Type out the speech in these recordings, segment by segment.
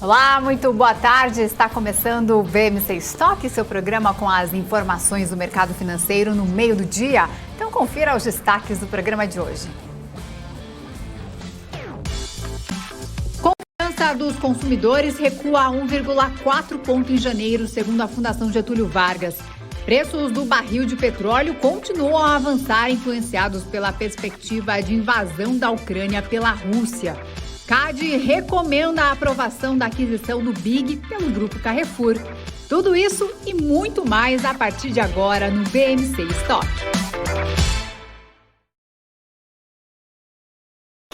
Olá, muito boa tarde. Está começando o BMC Stock, seu programa com as informações do mercado financeiro no meio do dia. Então confira os destaques do programa de hoje. Confiança dos consumidores recua 1,4 ponto em janeiro, segundo a Fundação Getúlio Vargas. Preços do barril de petróleo continuam a avançar, influenciados pela perspectiva de invasão da Ucrânia pela Rússia. CAD recomenda a aprovação da aquisição do BIG pelo Grupo Carrefour. Tudo isso e muito mais a partir de agora no BMC Stock.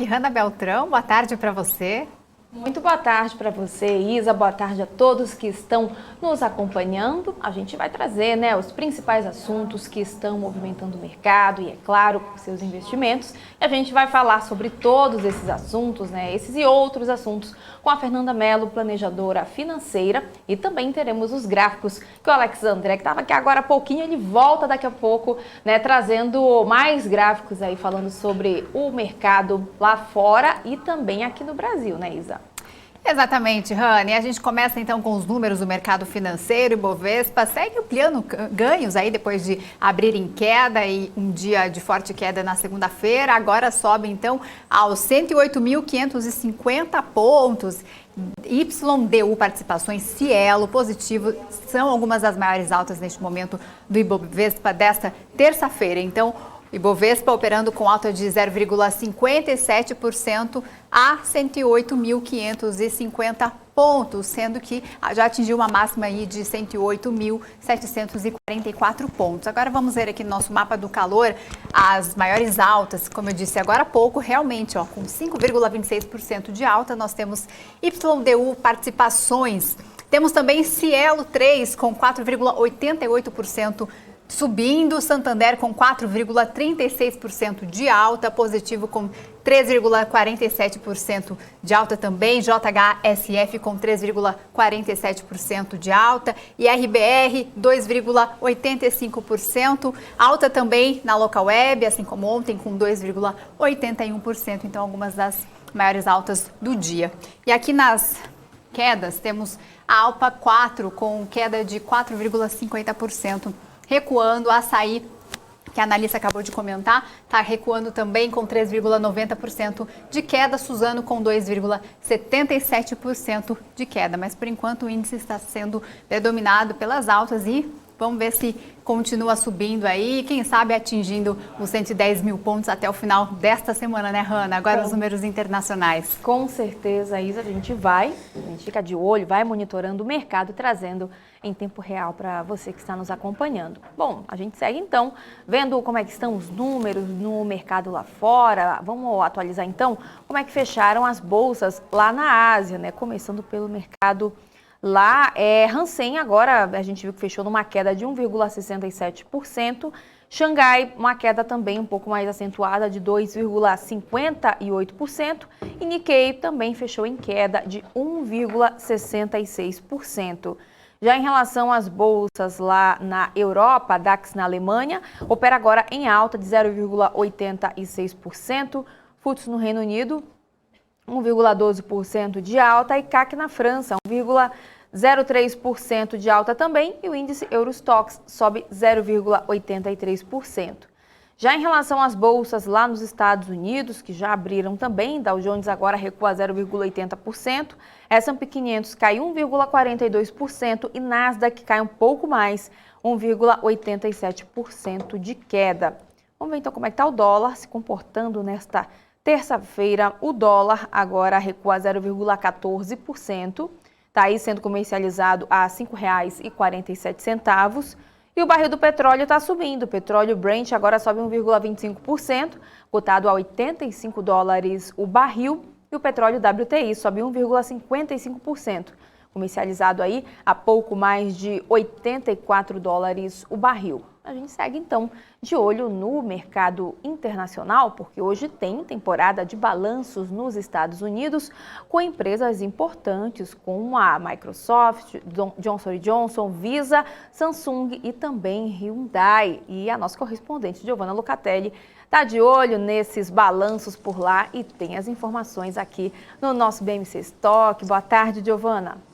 Hanna Beltrão, boa tarde para você. Muito boa tarde para você, Isa. Boa tarde a todos que estão nos acompanhando. A gente vai trazer, os principais assuntos que estão movimentando o mercado e, é claro, seus investimentos. E a gente vai falar sobre todos esses assuntos, esses e outros assuntos com a Fernanda Mello, planejadora financeira. E também teremos os gráficos que o Alex André, que estava aqui agora há pouquinho, ele volta daqui a pouco, trazendo mais gráficos aí, falando sobre o mercado lá fora e também aqui no Brasil, Isa? Exatamente, Rani. A gente começa então com os números do mercado financeiro. Ibovespa segue ampliando ganhos aí depois de abrir em queda e um dia de forte queda na segunda-feira. Agora sobe então aos 108.550 pontos. YDU Participações, Cielo, positivo, são algumas das maiores altas neste momento do Ibovespa desta terça-feira. Então, Ibovespa operando com alta de 0,57% a 108.550 pontos, sendo que já atingiu uma máxima aí de 108.744 pontos. Agora vamos ver aqui no nosso mapa do calor as maiores altas, como eu disse agora há pouco, realmente, com 5,26% de alta, nós temos YDU Participações, temos também Cielo 3 com 4,88% subindo, Santander com 4,36% de alta, positivo com 3,47% de alta também, JHSF com 3,47% de alta e RBR 2,85%, alta também na Local Web, assim como ontem, com 2,81%, então algumas das maiores altas do dia. E aqui nas quedas temos a Alpa 4 com queda de 4,50%, recuando. A Açaí, que a analista acabou de comentar, está recuando também com 3,90% de queda. Suzano com 2,77% de queda. Mas por enquanto o índice está sendo predominado pelas altas e vamos ver se continua subindo aí, quem sabe atingindo os 110 mil pontos até o final desta semana, Hanna? Agora os números internacionais. Com certeza, Isa, a gente fica de olho, vai monitorando o mercado, trazendo em tempo real para você que está nos acompanhando. Bom, a gente segue então, vendo como é que estão os números no mercado lá fora. Vamos atualizar então como é que fecharam as bolsas lá na Ásia, Começando pelo mercado lá, Hang agora a gente viu que fechou numa queda de 1,67%, Xangai uma queda também um pouco mais acentuada de 2,58% e Nikkei também fechou em queda de 1,66%. Já em relação às bolsas lá na Europa, a DAX na Alemanha opera agora em alta de 0,86%, FTSE no Reino Unido 1,12% de alta e CAC na França 1,03% de alta também e o índice Eurostoxx sobe 0,83%. Já em relação às bolsas lá nos Estados Unidos, que já abriram também, Dow Jones agora recua 0,80%, S&P 500 cai 1,42% e Nasdaq cai um pouco mais, 1,87% de queda. Vamos ver então como é que está o dólar se comportando nesta terça-feira. O dólar agora recua 0,14%, está aí sendo comercializado a R$ 5,47. E o barril do petróleo está subindo. O petróleo Brent agora sobe 1,25%, cotado a $85 o barril. E o petróleo WTI sobe 1,55%, comercializado aí a pouco mais de $84 o barril. A gente segue então de olho no mercado internacional, porque hoje tem temporada de balanços nos Estados Unidos com empresas importantes como a Microsoft, Johnson & Johnson, Visa, Samsung e também Hyundai. E a nossa correspondente Giovana Locatelli está de olho nesses balanços por lá e tem as informações aqui no nosso BMC Stock. Boa tarde, Giovana.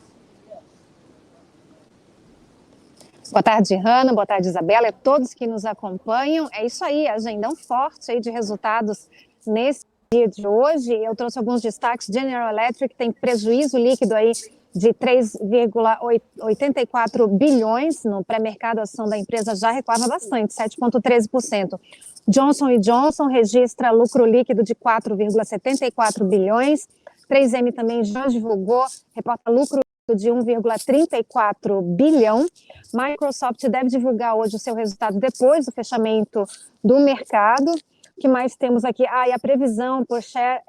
Boa tarde, Hanna. Boa tarde, Isabela. E a todos que nos acompanham. É isso aí, agendão forte aí de resultados nesse dia de hoje. Eu trouxe alguns destaques. General Electric tem prejuízo líquido aí de 3,84 bilhões no pré-mercado. A ação da empresa já recuava bastante, 7,13%. Johnson & Johnson registra lucro líquido de 4,74 bilhões. 3M também já divulgou, reporta lucro de 1,34 bilhão. Microsoft deve divulgar hoje o seu resultado depois do fechamento do mercado. O que mais temos aqui? E a previsão per share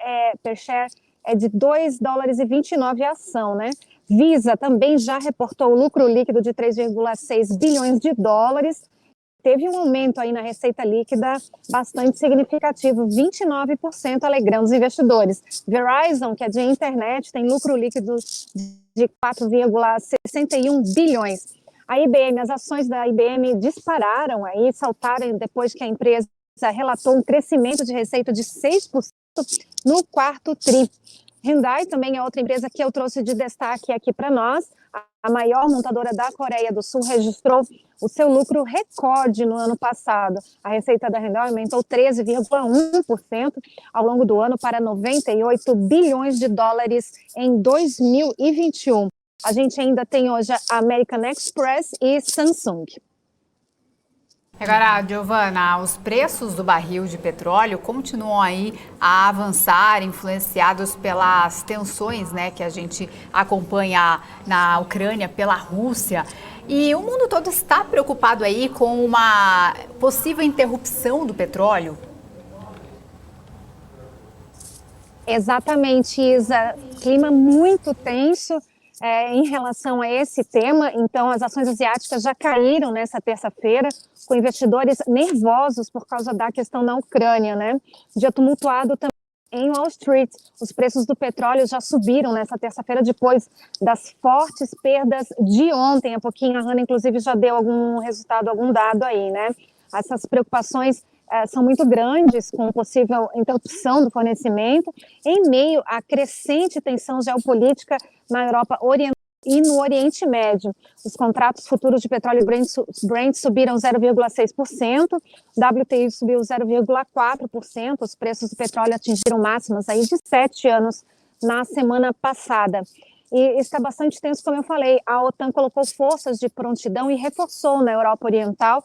é de 2 dólares e 29 a ação, né? Visa também já reportou lucro líquido de 3,6 bilhões de dólares. Teve um aumento aí na receita líquida bastante significativo, 29%, alegrando os investidores. Verizon, que é de internet, tem lucro líquido de 4,61 bilhões. A IBM, as ações da IBM dispararam aí, saltaram depois que a empresa relatou um crescimento de receita de 6% no quarto tri. Hyundai também é outra empresa que eu trouxe de destaque aqui para nós. A maior montadora da Coreia do Sul registrou o seu lucro recorde no ano passado. A receita da Hyundai aumentou 13,1% ao longo do ano para 98 bilhões de dólares em 2021. A gente ainda tem hoje a American Express e Samsung. Agora, Giovana, os preços do barril de petróleo continuam aí a avançar, influenciados pelas tensões, né, que a gente acompanha na Ucrânia, pela Rússia. E o mundo todo está preocupado aí com uma possível interrupção do petróleo? Exatamente, Isa. Clima muito tenso em relação a esse tema. Então, as ações asiáticas já caíram nessa terça-feira, com investidores nervosos por causa da questão na Ucrânia, né? Dia tumultuado também em Wall Street. Os preços do petróleo já subiram nessa terça-feira depois das fortes perdas de ontem. Há pouquinho a Hanna, inclusive, já deu algum resultado, algum dado aí, né? Essas preocupações são muito grandes com possível interrupção do fornecimento em meio à crescente tensão geopolítica na Europa Oriental e no Oriente Médio. Os contratos futuros de petróleo Brent subiram 0,6%, WTI subiu 0,4%, os preços do petróleo atingiram máximas aí de 7 anos na semana passada. E está bastante tenso, como eu falei, a OTAN colocou forças de prontidão e reforçou na Europa Oriental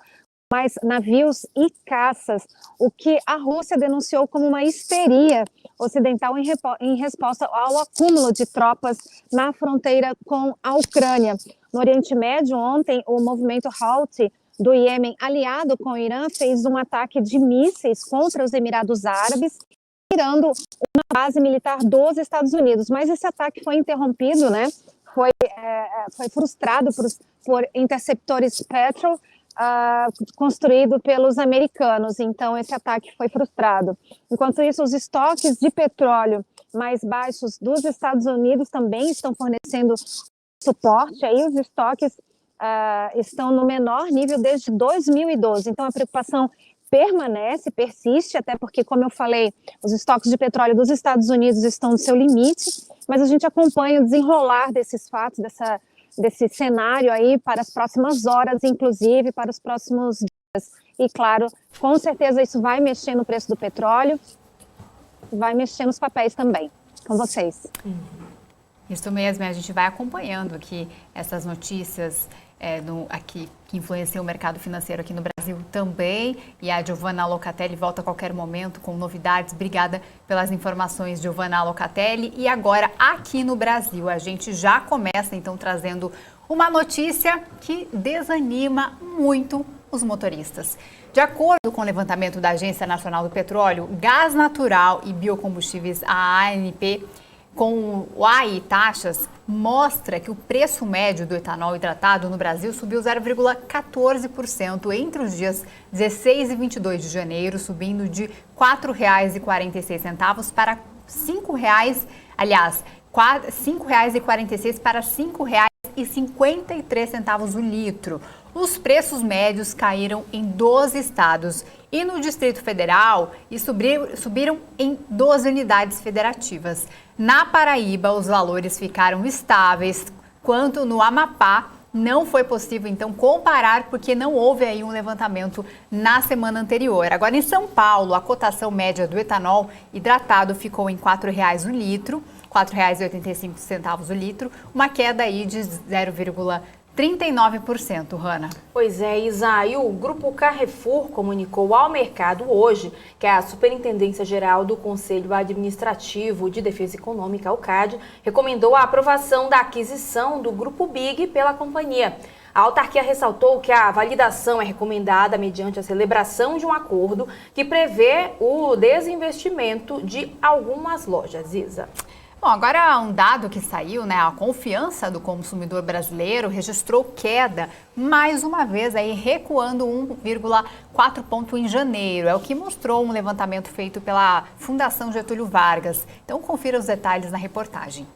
mais navios e caças, o que a Rússia denunciou como uma histeria ocidental em resposta ao acúmulo de tropas na fronteira com a Ucrânia. No Oriente Médio, ontem, o movimento Houthi do Iêmen, aliado com o Irã, fez um ataque de mísseis contra os Emirados Árabes, tirando uma base militar dos Estados Unidos. Mas esse ataque foi interrompido, né? Foi frustrado por interceptores Patriot, construído pelos americanos, então esse ataque foi frustrado. Enquanto isso, os estoques de petróleo mais baixos dos Estados Unidos também estão fornecendo suporte, aí os estoques estão no menor nível desde 2012, então a preocupação permanece, persiste, até porque, como eu falei, os estoques de petróleo dos Estados Unidos estão no seu limite, mas a gente acompanha o desenrolar desses fatos, desse cenário aí para as próximas horas, inclusive para os próximos dias. E claro, com certeza isso vai mexer no preço do petróleo, vai mexer nos papéis também, com vocês. Isso mesmo, a gente vai acompanhando aqui essas notícias aqui que influenciam o mercado financeiro aqui no Brasil também. E a Giovana Locatelli volta a qualquer momento com novidades. Obrigada pelas informações, Giovana Locatelli. E agora, aqui no Brasil, a gente já começa então trazendo uma notícia que desanima muito os motoristas. De acordo com o levantamento da Agência Nacional do Petróleo, Gás Natural e Biocombustíveis, a ANP, com o AI taxas mostra que o preço médio do etanol hidratado no Brasil subiu 0,14% entre os dias 16 e 22 de janeiro, subindo de R$ 4,46 para R$ 5,00, aliás, R$ 5,46 para R$ 5,53 o litro. Os preços médios caíram em 12 estados e no Distrito Federal subiram em 12 unidades federativas. Na Paraíba, os valores ficaram estáveis, quanto no Amapá não foi possível, então, comparar porque não houve aí um levantamento na semana anterior. Agora, em São Paulo, a cotação média do etanol hidratado ficou em R$ 4,00 o litro, R$ 4,85 o litro, uma queda aí de 0,39%, Hanna. Pois é, Isa, e o Grupo Carrefour comunicou ao mercado hoje que a Superintendência Geral do Conselho Administrativo de Defesa Econômica, o CAD, recomendou a aprovação da aquisição do Grupo BIG pela companhia. A autarquia ressaltou que a validação é recomendada mediante a celebração de um acordo que prevê o desinvestimento de algumas lojas, Isa. Bom, agora um dado que saiu, né? A confiança do consumidor brasileiro registrou queda, mais uma vez aí recuando 1,4 ponto em janeiro. É o que mostrou um levantamento feito pela Fundação Getúlio Vargas. Então confira os detalhes na reportagem.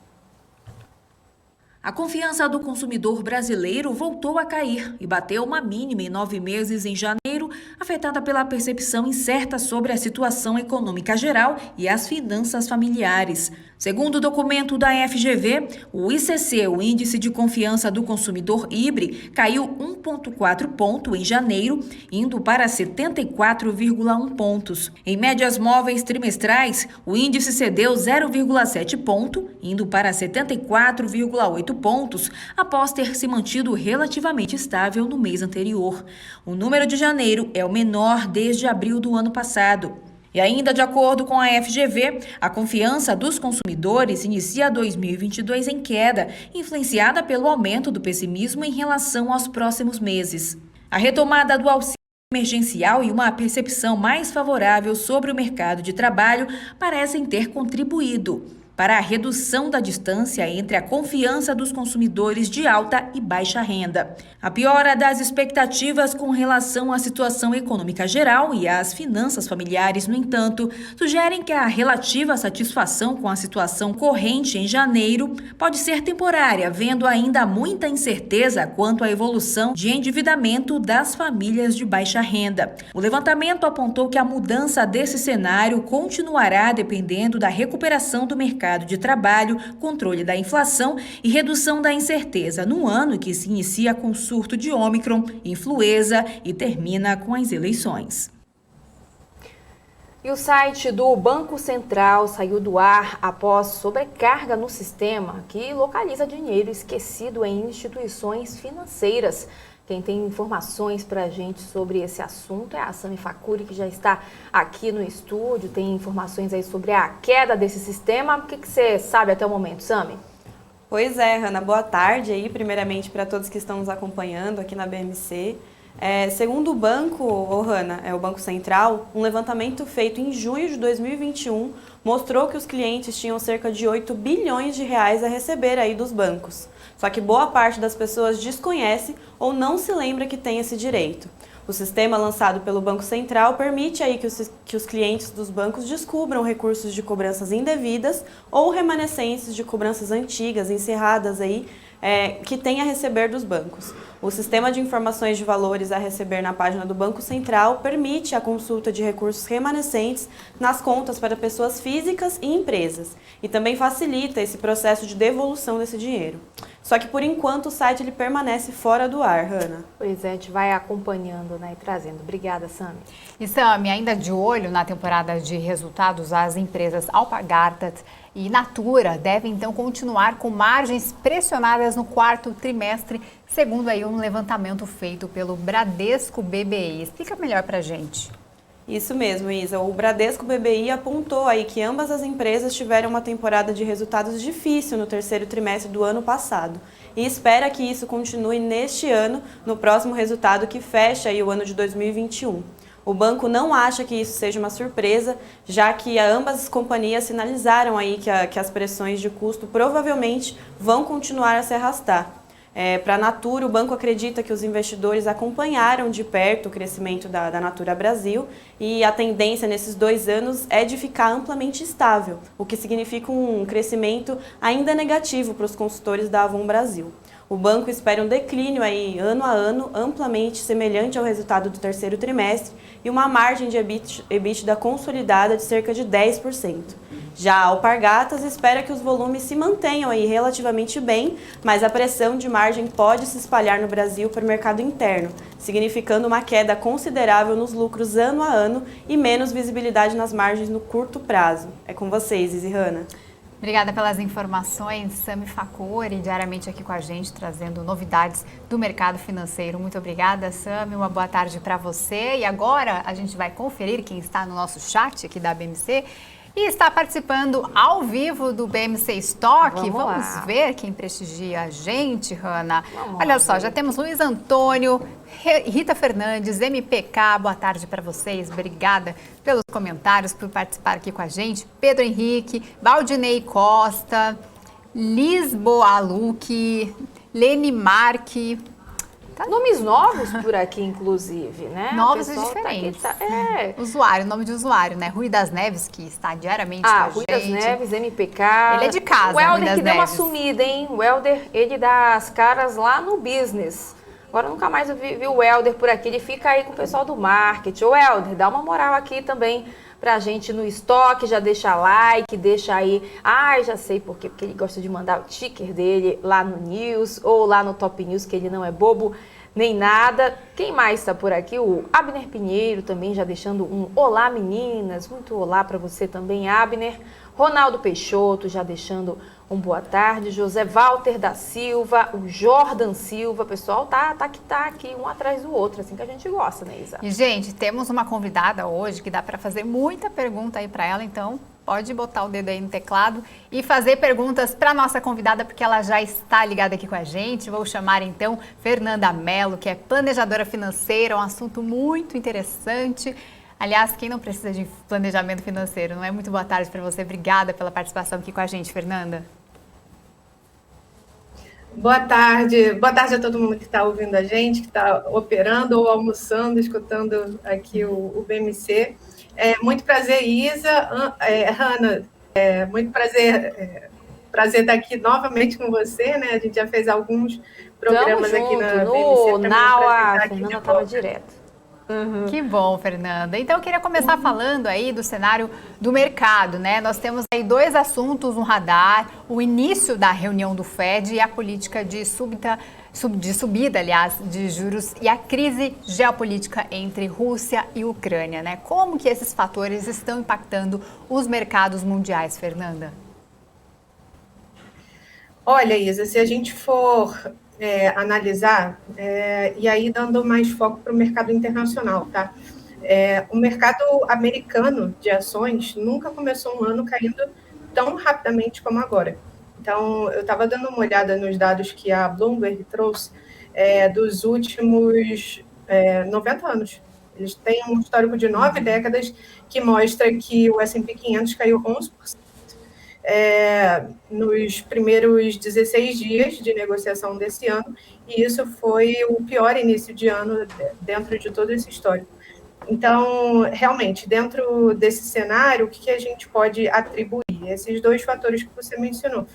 A confiança do consumidor brasileiro voltou a cair e bateu uma mínima em 9 meses em janeiro, afetada pela percepção incerta sobre a situação econômica geral e as finanças familiares. Segundo o documento da FGV, o ICC, o Índice de Confiança do Consumidor IBRE, caiu 1,4 ponto em janeiro, indo para 74,1 pontos. Em médias móveis trimestrais, o índice cedeu 0,7 ponto, indo para 74,8 pontos, após ter se mantido relativamente estável no mês anterior. O número de janeiro é o menor desde abril do ano passado. E ainda de acordo com a FGV, a confiança dos consumidores inicia 2022 em queda, influenciada pelo aumento do pessimismo em relação aos próximos meses. A retomada do auxílio emergencial e uma percepção mais favorável sobre o mercado de trabalho parecem ter contribuído para a redução da distância entre a confiança dos consumidores de alta e baixa renda. A piora das expectativas com relação à situação econômica geral e às finanças familiares, no entanto, sugerem que a relativa satisfação com a situação corrente em janeiro pode ser temporária, vendo ainda muita incerteza quanto à evolução de endividamento das famílias de baixa renda. O levantamento apontou que a mudança desse cenário continuará dependendo da recuperação do mercado de trabalho, controle da inflação e redução da incerteza no ano que se inicia com o surto de Ômicron, influenza e termina com as eleições. E o site do Banco Central saiu do ar após sobrecarga no sistema que localiza dinheiro esquecido em instituições financeiras. Quem tem informações para a gente sobre esse assunto é a Sami Facuri, que já está aqui no estúdio. Tem informações aí sobre a queda desse sistema. O que você sabe até o momento, Sami? Pois é, Hanna, boa tarde aí, primeiramente para todos que estão nos acompanhando aqui na BMC. Segundo o banco, Hanna, o Banco Central, um levantamento feito em junho de 2021 mostrou que os clientes tinham cerca de 8 bilhões de reais a receber aí dos bancos. Só que boa parte das pessoas desconhece ou não se lembra que tem esse direito. O sistema lançado pelo Banco Central permite aí que os clientes dos bancos descubram recursos de cobranças indevidas ou remanescentes de cobranças antigas, encerradas aí, que tem a receber dos bancos. O sistema de informações de valores a receber na página do Banco Central permite a consulta de recursos remanescentes nas contas para pessoas físicas e empresas e também facilita esse processo de devolução desse dinheiro. Só que, por enquanto, o site ele permanece fora do ar, Hanna. Pois é, a gente vai acompanhando, né, e trazendo. Obrigada, Sami. E Sami, ainda de olho na temporada de resultados, as empresas Alpargatas e Natura devem, então, continuar com margens pressionadas no quarto trimestre, segundo aí um levantamento feito pelo Bradesco BBI. Explica melhor para a gente. Isso mesmo, Isa. O Bradesco BBI apontou aí que ambas as empresas tiveram uma temporada de resultados difícil no terceiro trimestre do ano passado e espera que isso continue neste ano, no próximo resultado que fecha aí o ano de 2021. O banco não acha que isso seja uma surpresa, já que ambas as companhias sinalizaram aí que as pressões de custo provavelmente vão continuar a se arrastar. Para a Natura, o banco acredita que os investidores acompanharam de perto o crescimento da Natura Brasil e a tendência nesses 2 anos é de ficar amplamente estável, o que significa um crescimento ainda negativo para os consultores da Avon Brasil. O banco espera um declínio aí, ano a ano, amplamente semelhante ao resultado do terceiro trimestre e uma margem de EBITDA consolidada de cerca de 10%. Já a Alpargatas espera que os volumes se mantenham aí relativamente bem, mas a pressão de margem pode se espalhar no Brasil para o mercado interno, significando uma queda considerável nos lucros ano a ano e menos visibilidade nas margens no curto prazo. É com vocês, Izzy e Hanna. Obrigada pelas informações, Sami Facuri, diariamente aqui com a gente, trazendo novidades do mercado financeiro. Muito obrigada, Sami, uma boa tarde para você. E agora a gente vai conferir quem está no nosso chat aqui da BMC e está participando ao vivo do BMC Stock. Vamos ver quem prestigia a gente, Hanna. Olha só, já temos Luiz Antônio, Rita Fernandes, MPK, boa tarde para vocês. Obrigada pelos comentários, por participar aqui com a gente. Pedro Henrique, Valdinei Costa, Lisboa Luque, Lene Marque. Nomes novos por aqui, inclusive, né? Novos e diferentes. Usuário, nome de usuário, né? Rui das Neves, que está diariamente com a gente. Rui das Neves, MPK. Ele é de casa, o Helder Rui das que deu Neves. uma sumida, hein? O Helder, ele dá as caras lá no business. Agora nunca mais eu vi o Helder por aqui. Ele fica aí com o pessoal do marketing. Ô, Helder, dá uma moral aqui também pra gente no estoque, já deixa like, deixa aí. Já sei por quê, porque ele gosta de mandar o ticker dele lá no News ou lá no Top News, que ele não é bobo nem nada. Quem mais está por aqui? O Abner Pinheiro também já deixando um olá, meninas. Muito olá para você também, Abner. Ronaldo Peixoto já deixando um boa tarde. José Walter da Silva, o Jordan Silva. Pessoal, tá aqui um atrás do outro, assim que a gente gosta, né, Isa? E, gente, temos uma convidada hoje que dá para fazer muita pergunta aí para ela, então pode botar o dedo aí no teclado e fazer perguntas para nossa convidada, porque ela já está ligada aqui com a gente. Vou chamar então Fernanda Mello, que é planejadora financeira, um assunto muito interessante. Aliás, quem não precisa de planejamento financeiro, não é? Muito boa tarde para você. Obrigada pela participação aqui com a gente, Fernanda. Boa tarde a todo mundo que está ouvindo a gente, que está operando ou almoçando, escutando aqui o BMC. Muito prazer, Isa, Hanna, muito prazer estar aqui novamente com você, né? A gente já fez alguns programas aqui na BMC. No Now, a Fernanda estava direto. Uhum. Que bom, Fernanda. Então eu queria começar falando aí do cenário do mercado, né? Nós temos aí 2 assuntos no radar: o início da reunião do Fed e a política de subida, aliás, de juros e a crise geopolítica entre Rússia e Ucrânia, né? Como que esses fatores estão impactando os mercados mundiais, Fernanda? Olha, Isa, se a gente for analisar, e aí dando mais foco para o mercado internacional, tá? O mercado americano de ações nunca começou um ano caindo tão rapidamente como agora. Então, eu estava dando uma olhada nos dados que a Bloomberg trouxe dos últimos 90 anos. Eles têm um histórico de 9 décadas que mostra que o S&P 500 caiu 11%. Nos primeiros 16 dias de negociação desse ano, e isso foi o pior início de ano dentro de todo esse histórico. Então, realmente, dentro desse cenário, o que a gente pode atribuir? Esses 2 fatores que você mencionou.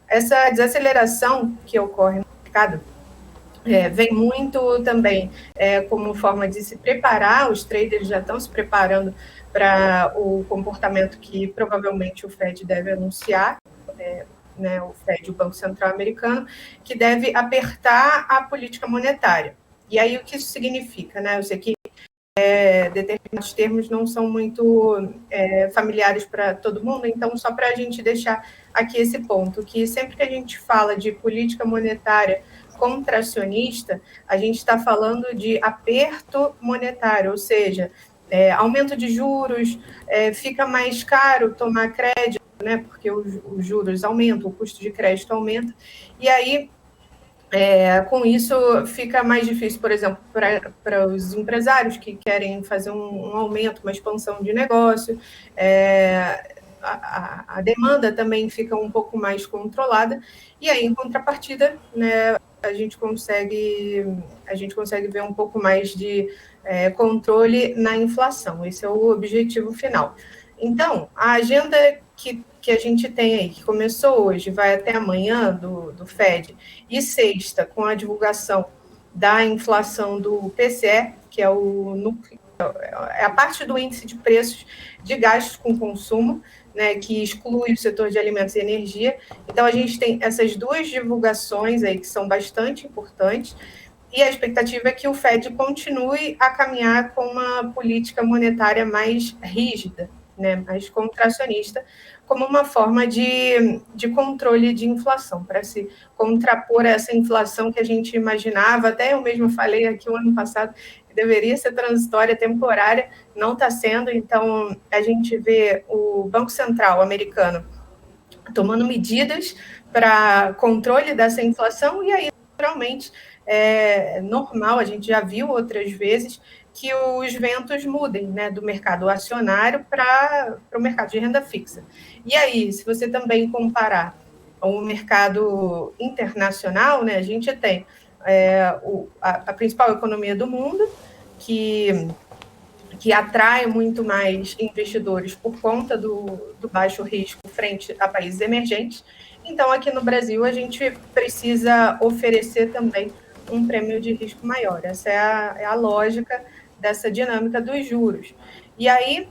Essa desaceleração que ocorre no mercado vem muito também como forma de se preparar, os traders já estão se preparando para o comportamento que provavelmente o Fed deve anunciar, né, o Fed, o Banco Central Americano, que deve apertar a política monetária. E aí o que isso significa, né? Eu sei que determinados termos não são muito familiares para todo mundo, então só para a gente deixar aqui esse ponto, que sempre que a gente fala de política monetária contracionista, a gente está falando de aperto monetário, ou seja, aumento de juros, fica mais caro tomar crédito, né, porque os juros aumentam, o custo de crédito aumenta, e aí Com isso, fica mais difícil, por exemplo, para os empresários que querem fazer um aumento, uma expansão de negócio. A demanda também fica um pouco mais controlada, e aí, em contrapartida, né, a gente consegue ver um pouco mais de controle na inflação. Esse é o objetivo final. Então, a agenda que a gente tem aí, que começou hoje, vai até amanhã do Fed, e sexta, com a divulgação da inflação do PCE, que é a parte do índice de preços de gastos com consumo, né, que exclui o setor de alimentos e energia. Então, a gente tem essas duas divulgações aí que são bastante importantes, e a expectativa é que o Fed continue a caminhar com uma política monetária mais rígida, né, mais contracionista, como uma forma de controle de inflação, para se contrapor a essa inflação que a gente imaginava. Até eu mesmo falei aqui o ano passado que deveria ser transitória, temporária, não está sendo. Então, a gente vê o Banco Central americano tomando medidas para controle dessa inflação, e aí, naturalmente, é normal, a gente já viu outras vezes, que os ventos mudem, né, do mercado acionário para o mercado de renda fixa. E aí, se você também comparar o mercado internacional, né, a gente tem a principal economia do mundo, que atrai muito mais investidores por conta do baixo risco frente a países emergentes. Então, aqui no Brasil, a gente precisa oferecer também um prêmio de risco maior. Essa é a lógica dessa dinâmica dos juros. E aí,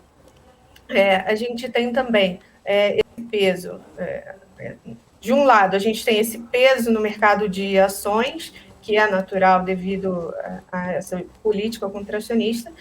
a gente tem também esse peso. De um lado, a gente tem esse peso no mercado de ações, que é natural devido a essa política contracionista,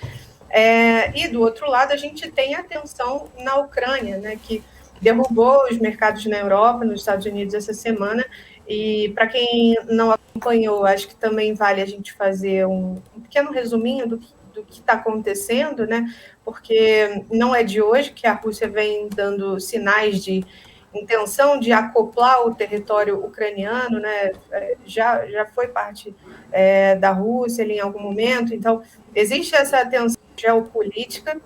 e do outro lado, a gente tem a tensão na Ucrânia, né, que derrubou os mercados na Europa, nos Estados Unidos essa semana. E para quem não acompanhou, acho que também vale a gente fazer um pequeno resuminho do que está acontecendo, né? Porque não é de hoje que a Rússia vem dando sinais de intenção de acoplar o território ucraniano, né? Já foi parte da Rússia ali em algum momento. Então, existe essa tensão geopolítica,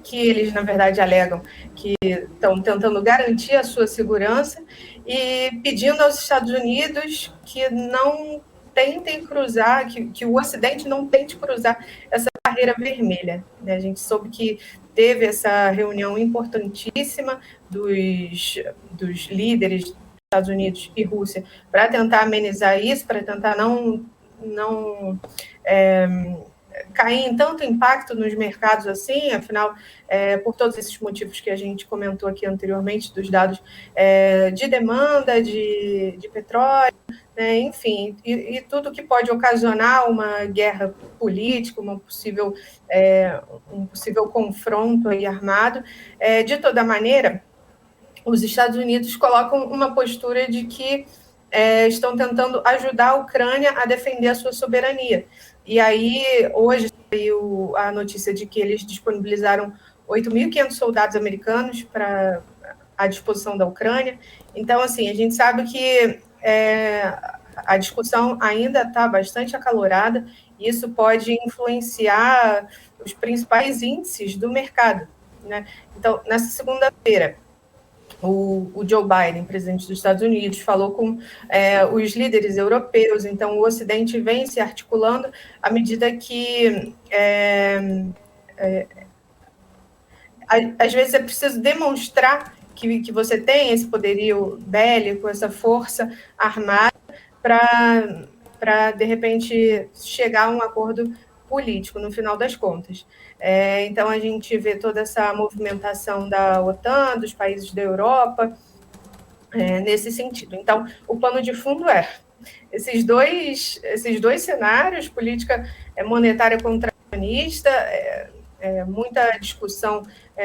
que eles, na verdade, alegam que estão tentando garantir a sua segurança e pedindo aos Estados Unidos que não tentem cruzar, que o Ocidente não tente cruzar essa barreira vermelha, né? A gente soube que teve essa reunião importantíssima dos líderes dos Estados Unidos e Rússia para tentar amenizar isso, para tentar não cair em tanto impacto nos mercados assim. Afinal, por todos esses motivos que a gente comentou aqui anteriormente, dos dados de demanda de petróleo, né, enfim, e tudo que pode ocasionar uma guerra política, um possível confronto aí armado. De toda maneira, os Estados Unidos colocam uma postura de que estão tentando ajudar a Ucrânia a defender a sua soberania. E aí, hoje, saiu a notícia de que eles disponibilizaram 8.500 soldados americanos à disposição da Ucrânia. Então, assim, a gente sabe que a discussão ainda está bastante acalorada, e isso pode influenciar os principais índices do mercado, né? Então, nessa segunda-feira, o Joe Biden, presidente dos Estados Unidos, falou com os líderes europeus. Então, o Ocidente vem se articulando à medida que, às vezes, é preciso demonstrar que você tem esse poderio bélico, essa força armada, para, de repente, chegar a um acordo político, no final das contas. Então, a gente vê toda essa movimentação da OTAN, dos países da Europa, nesse sentido. Então, o plano de fundo esses dois cenários: política monetária contracionista, muita discussão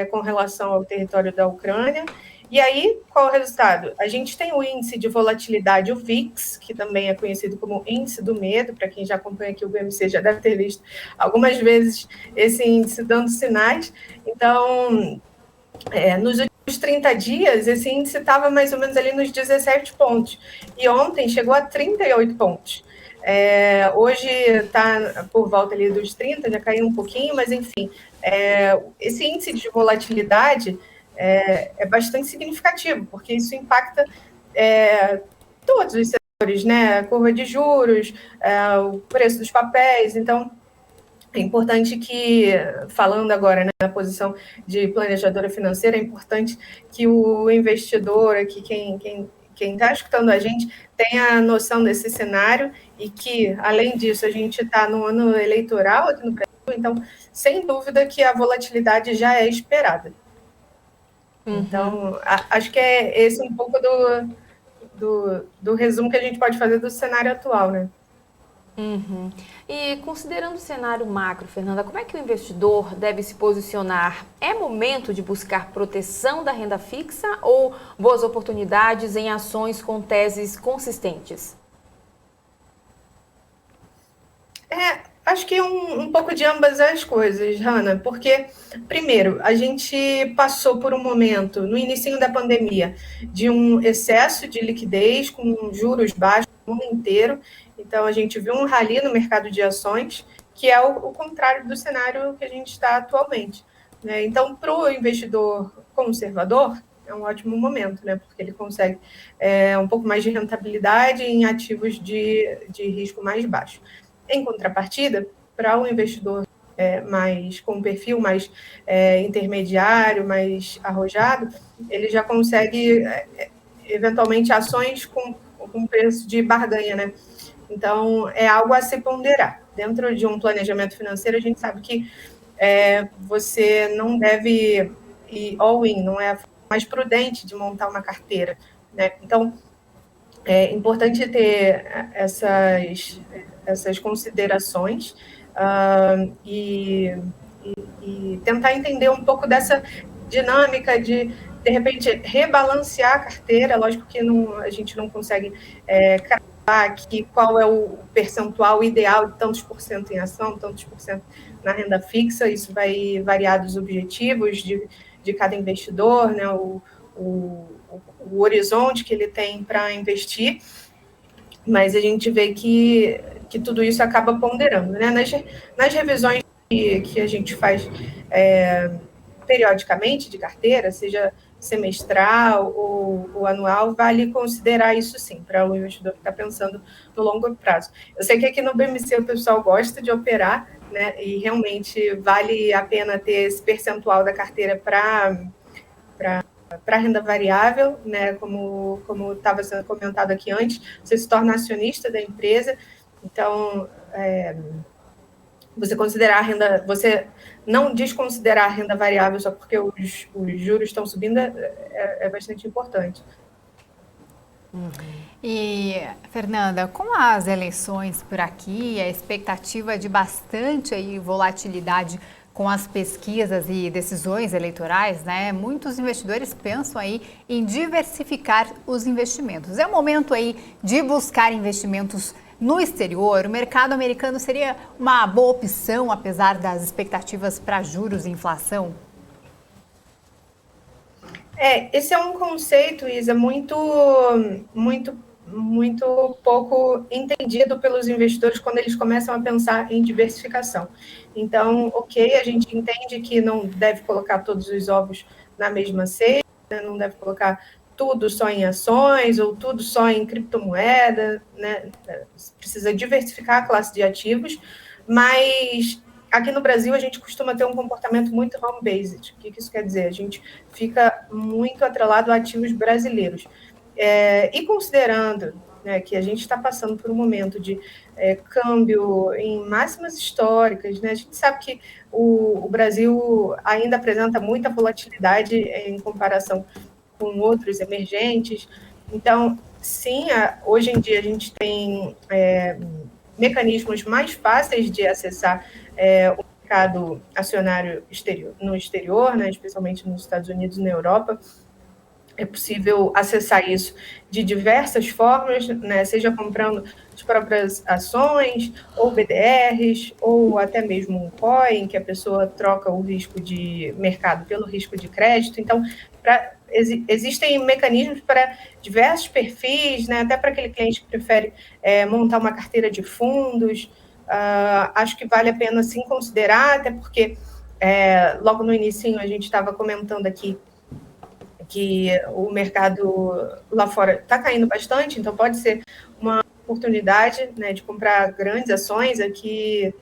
com relação ao território da Ucrânia. E aí, qual é o resultado? A gente tem o índice de volatilidade, o VIX, que também é conhecido como índice do medo. Para quem já acompanha aqui o BMC, já deve ter visto algumas vezes esse índice dando sinais. Então, Nos últimos 30 dias, esse índice estava mais ou menos ali nos 17 pontos. E ontem chegou a 38 pontos. Hoje está por volta ali dos 30, já caiu um pouquinho, mas enfim, esse índice de volatilidade é bastante significativo, porque isso impacta todos os setores, né? A curva de juros, o preço dos papéis. Então, é importante que, falando agora, né, na posição de planejadora financeira, é importante que o investidor aqui, quem está escutando a gente, tenha noção desse cenário e que, além disso, a gente está no ano eleitoral aqui no Brasil, então, sem dúvida que a volatilidade já é esperada. Então, acho que é esse um pouco do resumo que a gente pode fazer do cenário atual, né? E considerando o cenário macro, Fernanda, como é que o investidor deve se posicionar? É momento de buscar proteção da renda fixa ou boas oportunidades em ações com teses consistentes? Acho que um pouco de ambas as coisas, Hanna, porque, primeiro, a gente passou por um momento, no início da pandemia, de um excesso de liquidez, com juros baixos no mundo inteiro. Então, a gente viu um rally no mercado de ações, que é o contrário do cenário que a gente está atualmente, né? Então, para o investidor conservador, é um ótimo momento, né? Porque ele consegue um pouco mais de rentabilidade em ativos de risco mais baixo. Em contrapartida, para um investidor com um perfil mais intermediário, mais arrojado, ele já consegue, eventualmente, ações com preço de barganha, né? Então, é algo a se ponderar. Dentro de um planejamento financeiro, a gente sabe que você não deve ir all-in, não é a forma mais prudente de montar uma carteira, né? Então, é importante ter essas considerações e tentar entender um pouco dessa dinâmica de repente, rebalancear a carteira. Lógico que a gente não consegue cravar aqui qual é o percentual ideal de tantos por cento em ação, tantos por cento na renda fixa. Isso vai variar dos objetivos de cada investidor, né? O horizonte que ele tem para investir, mas a gente vê que tudo isso acaba ponderando, né? Nas revisões que a gente faz periodicamente de carteira, seja semestral ou anual, vale considerar isso sim, para o investidor que está pensando no longo prazo. Eu sei que aqui no BMC o pessoal gosta de operar, né? E realmente vale a pena ter esse percentual da carteira para renda variável, né? Como estava sendo comentado aqui antes, você se torna acionista da empresa, então você não desconsiderar a renda variável só porque os juros estão subindo é bastante importante. E, Fernanda, com as eleições por aqui, a expectativa de bastante volatilidade com as pesquisas e decisões eleitorais, né? Muitos investidores pensam aí em diversificar os investimentos. É o momento aí de buscar investimentos no exterior. O mercado americano seria uma boa opção, apesar das expectativas para juros e inflação? Esse é um conceito, Isa, muito pouco entendido pelos investidores quando eles começam a pensar em diversificação. Então, a gente entende que não deve colocar todos os ovos na mesma cesta, né? Não deve colocar tudo só em ações ou tudo só em criptomoeda, né? Precisa diversificar a classe de ativos, mas aqui no Brasil a gente costuma ter um comportamento muito home-based. O que isso quer dizer? A gente fica muito atrelado a ativos brasileiros. E considerando, né, que a gente está passando por um momento de câmbio em máximas históricas, né, a gente sabe que o Brasil ainda apresenta muita volatilidade em comparação com outros emergentes. Então, sim, hoje em dia a gente tem mecanismos mais fáceis de acessar o mercado acionário no exterior, né, especialmente nos Estados Unidos e na Europa. É possível acessar isso de diversas formas, né? Seja comprando as próprias ações, ou BDRs, ou até mesmo um COI, em que a pessoa troca o risco de mercado pelo risco de crédito. Então, existem mecanismos para diversos perfis, né? Até para aquele cliente que prefere montar uma carteira de fundos. Acho que vale a pena sim considerar, até porque logo no início a gente estava comentando aqui que o mercado lá fora está caindo bastante, então pode ser uma oportunidade, né, de comprar grandes ações. Aqui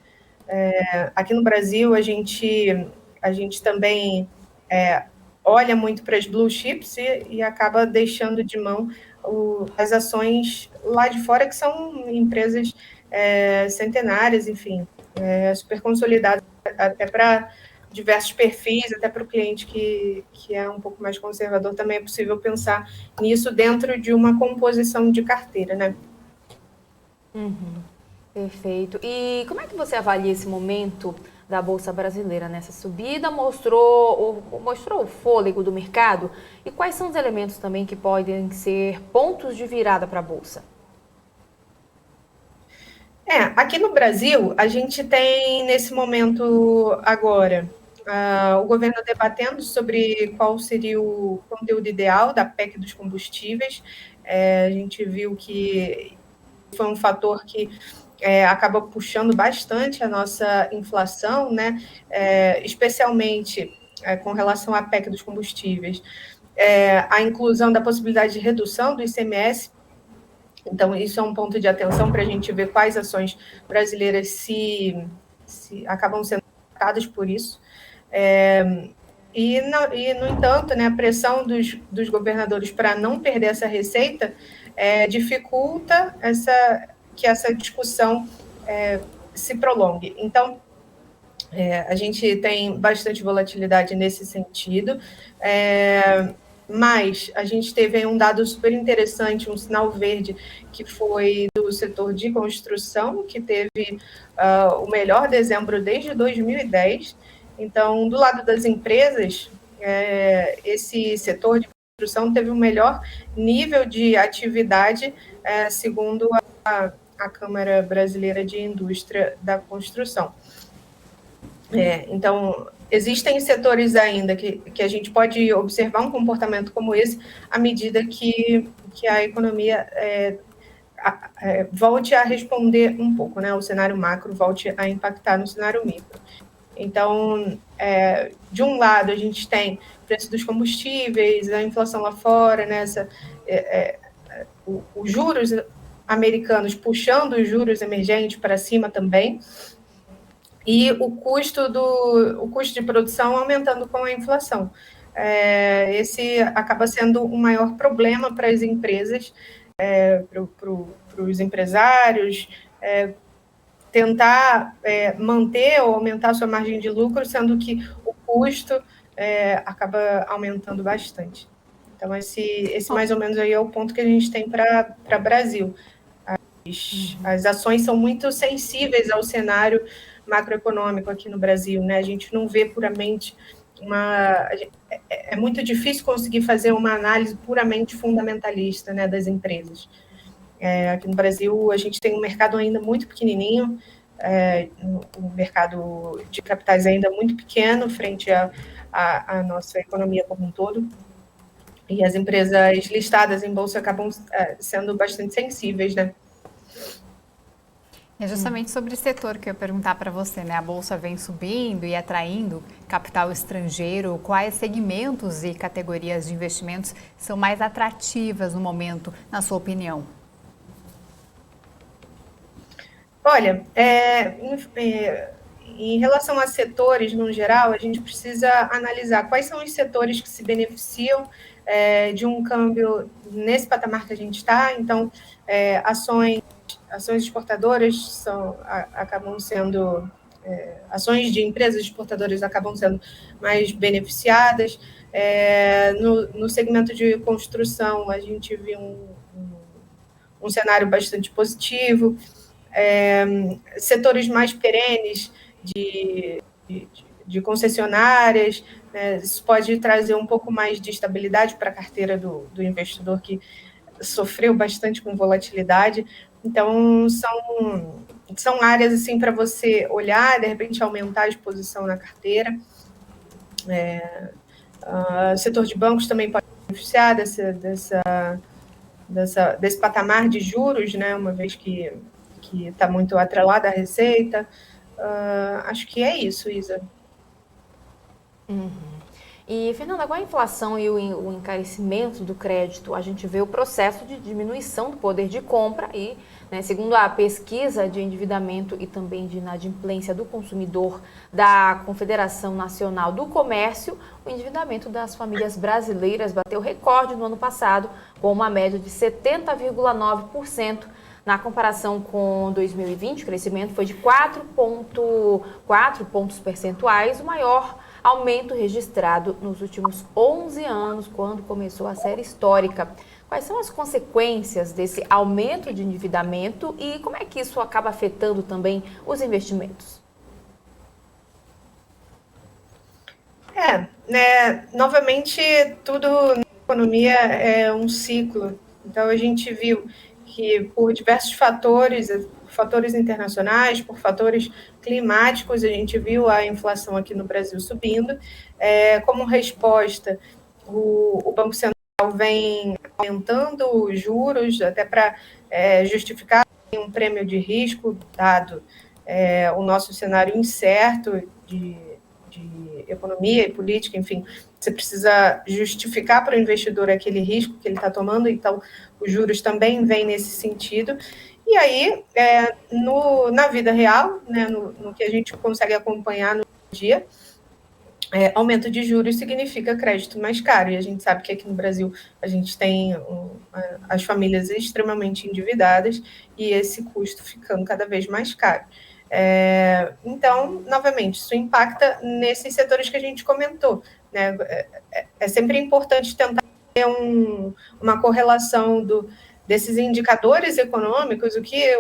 no Brasil, a gente também olha muito para as blue chips e acaba deixando de mão as ações lá de fora, que são empresas centenárias, enfim, super consolidadas, até para diversos perfis, até para o cliente que é um pouco mais conservador, também é possível pensar nisso dentro de uma composição de carteira, né? Perfeito. E como é que você avalia esse momento da Bolsa Brasileira nessa subida? Mostrou o fôlego do mercado? E quais são os elementos também que podem ser pontos de virada para a Bolsa? Aqui no Brasil, a gente tem, nesse momento agora, o governo debatendo sobre qual seria o conteúdo ideal da PEC dos combustíveis. A gente viu que foi um fator que acaba puxando bastante a nossa inflação, né? Especialmente com relação à PEC dos combustíveis. A inclusão da possibilidade de redução do ICMS. Então, isso é um ponto de atenção para a gente ver quais ações brasileiras se acabam sendo afetadas por isso. No entanto, né, a pressão dos governadores para não perder essa receita dificulta que essa discussão se prolongue. Então, a gente tem bastante volatilidade nesse sentido, mas a gente teve aí um dado super interessante, um sinal verde, que foi do setor de construção, que teve o melhor dezembro desde 2010. Então, do lado das empresas, esse setor de construção teve o melhor nível de atividade, segundo a Câmara Brasileira de Indústria da Construção. Então, existem setores ainda que a gente pode observar um comportamento como esse à medida que a economia volte a responder um pouco, né? O cenário macro volte a impactar no cenário micro. Então, de um lado, a gente tem o preço dos combustíveis, a inflação lá fora, né? Os juros americanos puxando os juros emergentes para cima também, e o custo de produção aumentando com a inflação. Esse acaba sendo o maior problema para as empresas, para os empresários, tentar manter ou aumentar sua margem de lucro, sendo que o custo acaba aumentando bastante. Então, esse mais ou menos aí é o ponto que a gente tem para o Brasil. As ações são muito sensíveis ao cenário macroeconômico aqui no Brasil, né? A gente não vê puramente é muito difícil conseguir fazer uma análise puramente fundamentalista, né, das empresas. Aqui no Brasil, a gente tem um mercado ainda muito pequenininho, um mercado de capitais ainda muito pequeno frente à nossa economia como um todo, e as empresas listadas em bolsa acabam sendo bastante sensíveis, né? É justamente sobre esse setor que eu ia perguntar para você, né? A Bolsa vem subindo e atraindo capital estrangeiro. Quais segmentos e categorias de investimentos são mais atrativas no momento, na sua opinião? Olha, em relação a setores no geral, a gente precisa analisar quais são os setores que se beneficiam de um câmbio nesse patamar que a gente está. Então, ações exportadoras acabam sendo, ações de empresas exportadoras acabam sendo mais beneficiadas. No segmento de construção, a gente viu um cenário bastante positivo. Setores mais perenes de de concessionárias, né? Isso pode trazer um pouco mais de estabilidade para a carteira do investidor que sofreu bastante com volatilidade. Então, são áreas assim para você olhar, de repente aumentar a exposição na carteira. O setor de bancos também pode beneficiar desse patamar de juros, né, uma vez que está muito atrelada à receita. Acho que é isso, Isa. E, Fernanda, com a inflação e o encarecimento do crédito, a gente vê o processo de diminuição do poder de compra e, né, segundo a pesquisa de endividamento e também de inadimplência do consumidor da Confederação Nacional do Comércio, o endividamento das famílias brasileiras bateu recorde no ano passado, com uma média de 70,9%. Na comparação com 2020, o crescimento foi de 4,4 pontos percentuais, o maior aumento registrado nos últimos 11 anos, quando começou a série histórica. Quais são as consequências desse aumento de endividamento e como é que isso acaba afetando também os investimentos? Novamente, tudo na economia é um ciclo. Então, a gente viu que por diversos fatores internacionais, por fatores climáticos, a gente viu a inflação aqui no Brasil subindo. Como resposta, o Banco Central vem aumentando os juros, até para justificar um prêmio de risco, dado o nosso cenário incerto de economia e política, enfim, você precisa justificar para o investidor aquele risco que ele está tomando, então os juros também vêm nesse sentido. E aí, na vida real, né, no que a gente consegue acompanhar no dia, aumento de juros significa crédito mais caro, e a gente sabe que aqui no Brasil a gente tem as famílias extremamente endividadas e esse custo ficando cada vez mais caro. Então, novamente, isso impacta nesses setores que a gente comentou, né? É sempre importante tentar ter uma correlação desses indicadores econômicos, o que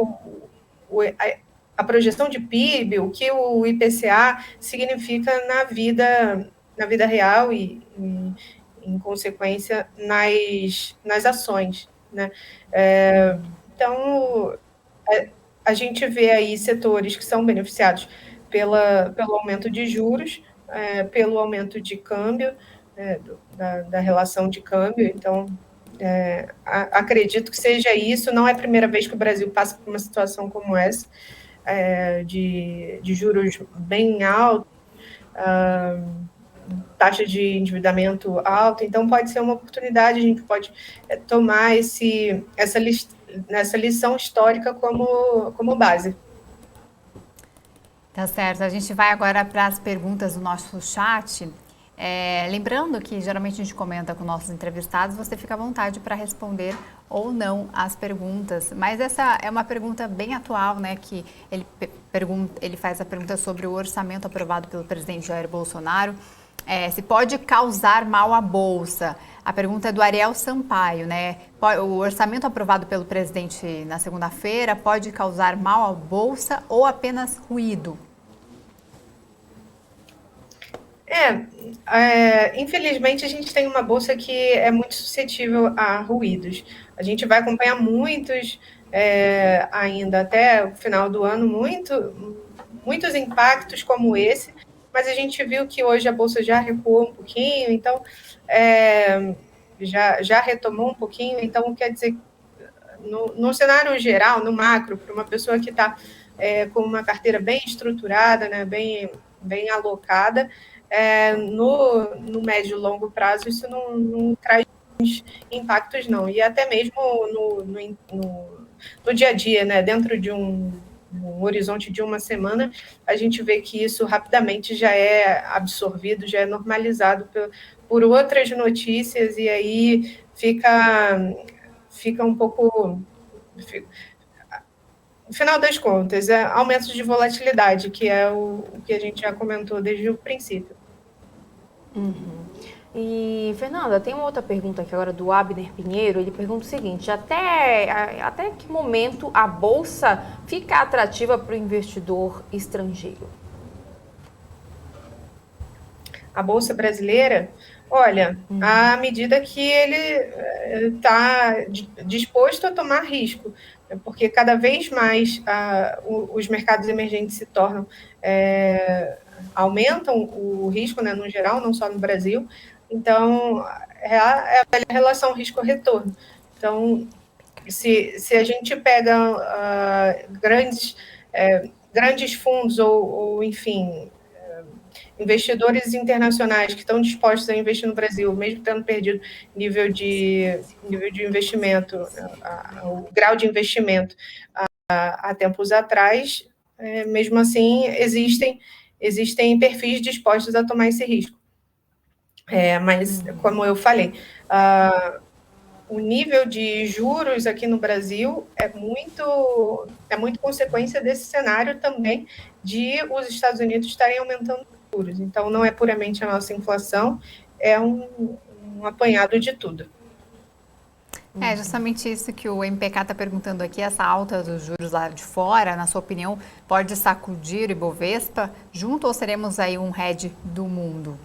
a projeção de PIB, o que o IPCA significa na vida real e em consequência, nas ações, né? Então, a gente vê aí setores que são beneficiados pelo aumento de juros, pelo aumento de câmbio, da relação de câmbio. Então, acredito que seja isso. Não é a primeira vez que o Brasil passa por uma situação como essa, de juros bem altos, taxa de endividamento alta. Então, pode ser uma oportunidade, a gente pode tomar essa lição histórica como base. Tá certo. A gente vai agora para as perguntas do nosso chat. Lembrando que geralmente a gente comenta com nossos entrevistados, você fica à vontade para responder ou não as perguntas. Mas essa é uma pergunta bem atual, né? Que ele faz a pergunta sobre o orçamento aprovado pelo presidente Jair Bolsonaro. Se pode causar mal à Bolsa. A pergunta é do Ariel Sampaio, né? O orçamento aprovado pelo presidente na segunda-feira pode causar mal à Bolsa ou apenas ruído? Infelizmente, a gente tem uma bolsa que é muito suscetível a ruídos. A gente vai acompanhar muitos, ainda até o final do ano, muitos impactos como esse, mas a gente viu que hoje a bolsa já recuou um pouquinho, então já retomou um pouquinho. Então, quer dizer, no cenário geral, no macro, para uma pessoa que está com uma carteira bem estruturada, né, bem alocada, no médio e longo prazo, isso não traz impactos, não. E até mesmo no dia a dia, né, dentro de um horizonte de uma semana, a gente vê que isso rapidamente já é absorvido, já é normalizado por outras notícias, e aí fica um pouco... No final das contas, aumentos de volatilidade, que é o que a gente já comentou desde o princípio. E, Fernanda, tem uma outra pergunta aqui agora do Abner Pinheiro. Ele pergunta o seguinte: até que momento a Bolsa fica atrativa para o investidor estrangeiro? a Bolsa Brasileira, olha, à medida que ele está disposto a tomar risco, porque cada vez mais os mercados emergentes se tornam, aumentam o risco, né, no geral, não só no Brasil. Então, é a velha relação risco-retorno. Então, se a gente pega grandes fundos ou enfim, investidores internacionais que estão dispostos a investir no Brasil, mesmo tendo perdido nível de investimento, o grau de investimento há tempos atrás, mesmo assim existem perfis dispostos a tomar esse risco. Mas, como eu falei, o nível de juros aqui no Brasil é muito consequência desse cenário também de os Estados Unidos estarem aumentando os juros. Então, não é puramente a nossa inflação, é um apanhado de tudo. É justamente isso que o MPK está perguntando aqui, essa alta dos juros lá de fora, na sua opinião, pode sacudir o Ibovespa junto ou seremos aí um hedge do mundo?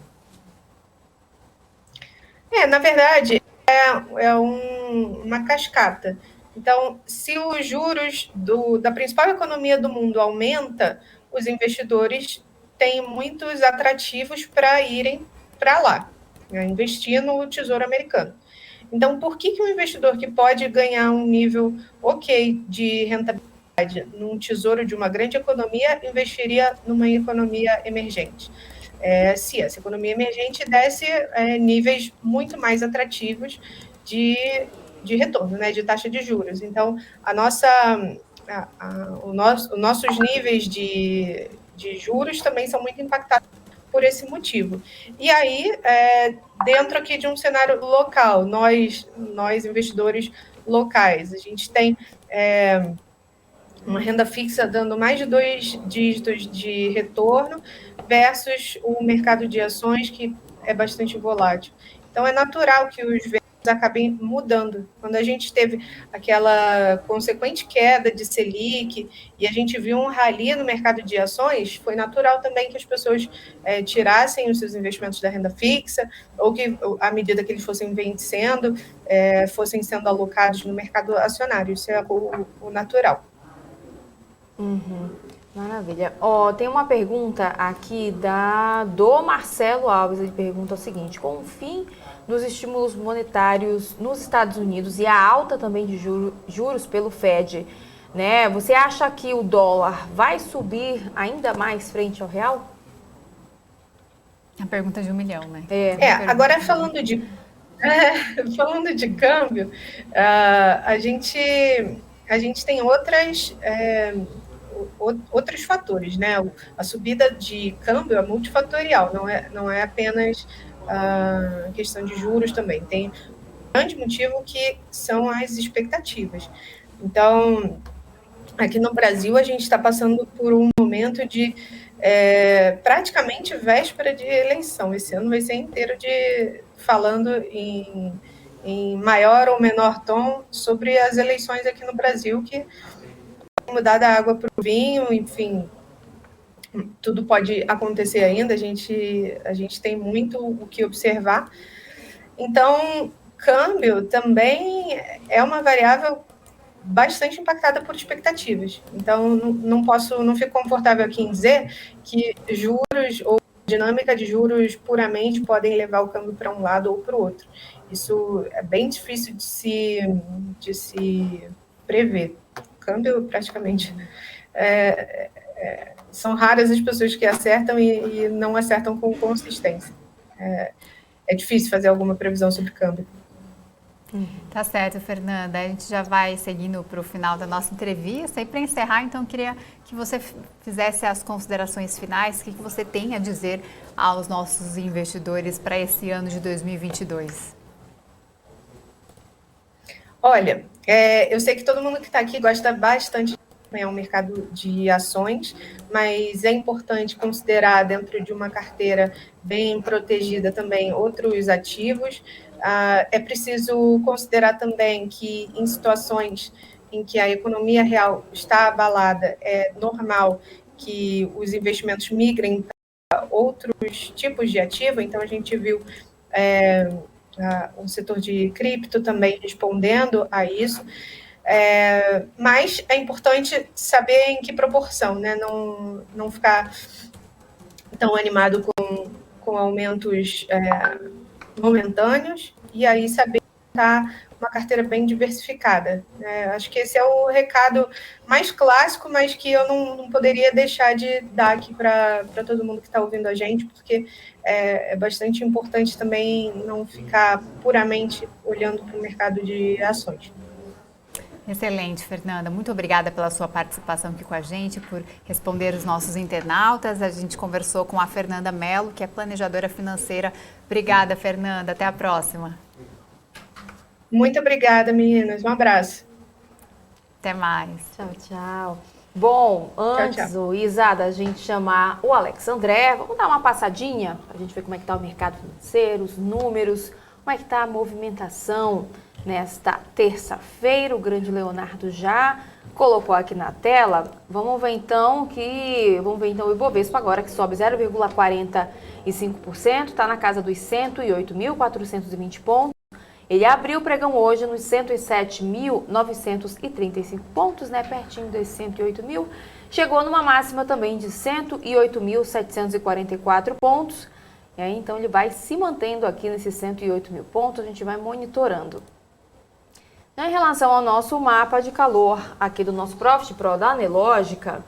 Na verdade, uma cascata. Então, se os juros da principal economia do mundo aumenta, os investidores têm muitos atrativos para irem para lá, né, investir no Tesouro Americano. Então, por que um investidor que pode ganhar um nível ok de rentabilidade num tesouro de uma grande economia investiria numa economia emergente? Se essa economia emergente desse níveis muito mais atrativos de retorno, né, de taxa de juros. Então, os nossos níveis de juros também são muito impactados por esse motivo. E aí, dentro aqui de um cenário local, nós investidores locais, a gente tem uma renda fixa dando mais de 2 dígitos de retorno versus o mercado de ações, que é bastante volátil. Então, é natural que os ventos acabem mudando. Quando a gente teve aquela consequente queda de Selic e a gente viu um rally no mercado de ações, foi natural também que as pessoas tirassem os seus investimentos da renda fixa ou que, à medida que eles fossem vencendo, fossem sendo alocados no mercado acionário. Isso é o natural. Maravilha. Tem uma pergunta aqui do Marcelo Alves. Ele pergunta o seguinte: com o fim dos estímulos monetários nos Estados Unidos e a alta também de juros pelo Fed, né? Você acha que o dólar vai subir ainda mais frente ao real? A pergunta de 1 milhão, né? Agora falando de câmbio, a gente tem outros fatores, né? A subida de câmbio é multifatorial, não é apenas a questão de juros também. Tem um grande motivo que são as expectativas. Então, aqui no Brasil, a gente está passando por um momento de praticamente véspera de eleição. Esse ano vai ser inteiro falando em maior ou menor tom sobre as eleições aqui no Brasil, que mudar da água para o vinho, enfim, tudo pode acontecer ainda, a gente tem muito o que observar. Então, câmbio também é uma variável bastante impactada por expectativas. Então, não fico confortável aqui em dizer que juros ou dinâmica de juros puramente podem levar o câmbio para um lado ou para o outro. Isso é bem difícil de se prever. O câmbio, praticamente, são raras as pessoas que acertam e não acertam com consistência. É difícil fazer alguma previsão sobre câmbio. Tá certo, Fernanda. A gente já vai seguindo para o final da nossa entrevista. E para encerrar, então, eu queria que você fizesse as considerações finais. O que você tem a dizer aos nossos investidores para esse ano de 2022? Olha, eu sei que todo mundo que está aqui gosta bastante de acompanhar o mercado de ações, mas é importante considerar dentro de uma carteira bem protegida também outros ativos. É preciso considerar também que em situações em que a economia real está abalada, é normal que os investimentos migrem outros tipos de ativo, então a gente viu o setor de cripto também respondendo a isso, mas é importante saber em que proporção, né? Não ficar tão animado com aumentos momentâneos, e aí saber estar uma carteira bem diversificada. Acho que esse é o recado mais clássico, mas que eu não poderia deixar de dar aqui para todo mundo que está ouvindo a gente, porque é bastante importante também não ficar puramente olhando para o mercado de ações. Excelente, Fernanda. Muito obrigada pela sua participação aqui com a gente, por responder os nossos internautas. A gente conversou com a Fernanda Mello, que é planejadora financeira. Obrigada, Fernanda. Até a próxima. Muito obrigada, meninas. Um abraço. Até mais. Tchau, tchau. Bom, antes, Isa, da gente chamar o Alex André, vamos dar uma passadinha para a gente ver como é que está o mercado financeiro, os números, como é que está a movimentação nesta terça-feira. O grande Leonardo já colocou aqui na tela. Vamos ver então o Ibovespa agora, que sobe 0,45%, está na casa dos 108.420 pontos. Ele abriu o pregão hoje nos 107.935 pontos, né, pertinho dos 108 mil. Chegou numa máxima também de 108.744 pontos. E aí, então, ele vai se mantendo aqui nesses 108 mil pontos, a gente vai monitorando. Em relação ao nosso mapa de calor aqui do nosso Profit Pro da Anelógica,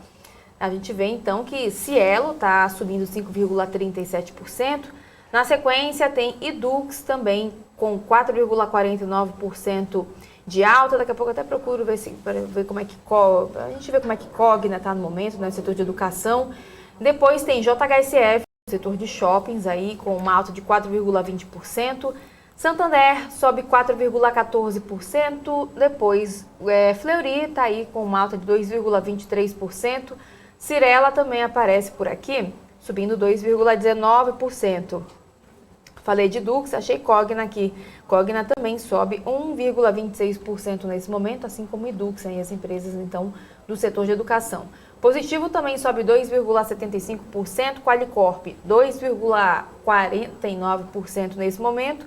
a gente vê então que Cielo está subindo 5,37%. Na sequência tem Edux também com 4,49% de alta. Daqui a pouco eu até procuro ver como é que a gente vê como é que Cogna está no momento, no setor de educação. Depois tem JHSF, setor de shoppings aí com uma alta de 4,20%. Santander sobe 4,14%, depois Fleury está aí com uma alta de 2,23%, Cyrela também aparece por aqui, subindo 2,19%. Falei de Dux, achei Cogna aqui. Cogna também sobe 1,26% nesse momento, assim como Edux, aí as empresas então do setor de educação. Positivo também sobe 2,75%, Qualicorp 2,49% nesse momento.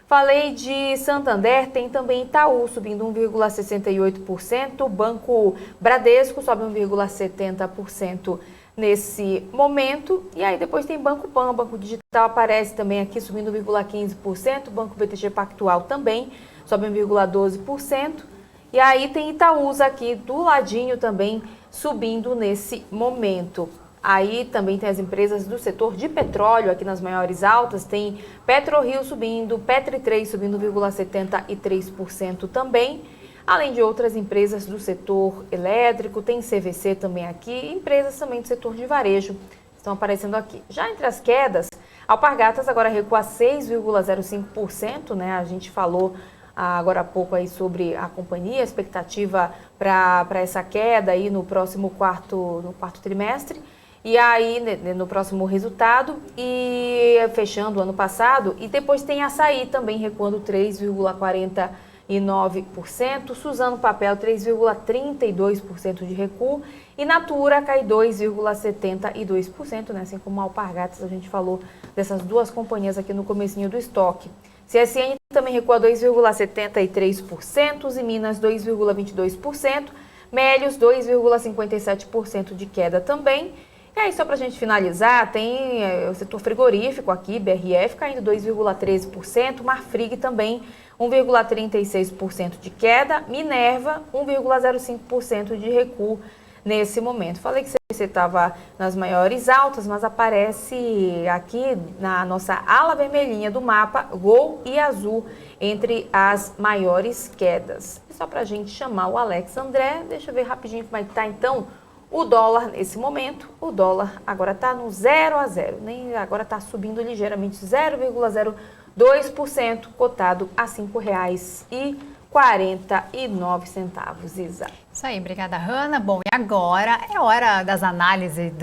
Falei de Santander, tem também Itaú subindo 1,68%, Banco Bradesco sobe 1,70% nesse momento. E aí depois tem Banco Pan, Banco Digital aparece também aqui subindo 1,15%, Banco BTG Pactual também sobe 1,12%. E aí tem Itaúsa aqui do ladinho também subindo nesse momento. Aí também tem as empresas do setor de petróleo aqui nas maiores altas, tem PetroRio subindo, Petri3 subindo 1,73% também, além de outras empresas do setor elétrico, tem CVC também aqui, empresas também do setor de varejo estão aparecendo aqui. Já entre as quedas, Alpargatas agora recua 6,05%, né? A gente falou agora há pouco aí sobre a companhia, a expectativa para essa queda aí no quarto trimestre. E aí, no próximo resultado, e fechando o ano passado, e depois tem Açaí também recuando 3,49%, Suzano Papel 3,32% de recuo, e Natura cai 2,72%, né? Assim como a Alpargatas, a gente falou dessas duas companhias aqui no comecinho do estoque. CSN também recua 2,73%, e Minas 2,22%, Melios 2,57% de queda também. E aí, só para a gente finalizar, tem o setor frigorífico aqui, BRF, caindo 2,13%, Marfrig também 1,36% de queda, Minerva 1,05% de recuo nesse momento. Falei que você estava nas maiores altas, mas aparece aqui na nossa ala vermelhinha do mapa, Gol e Azul entre as maiores quedas. E só para a gente chamar o Alex André, deixa eu ver rapidinho como é que está então o dólar nesse momento. O dólar agora está no 0 a 0, nem agora está subindo ligeiramente 0,02%, cotado a R$ 5,49, Isa. Isso aí, obrigada, Hanna. Bom, e agora é hora das análises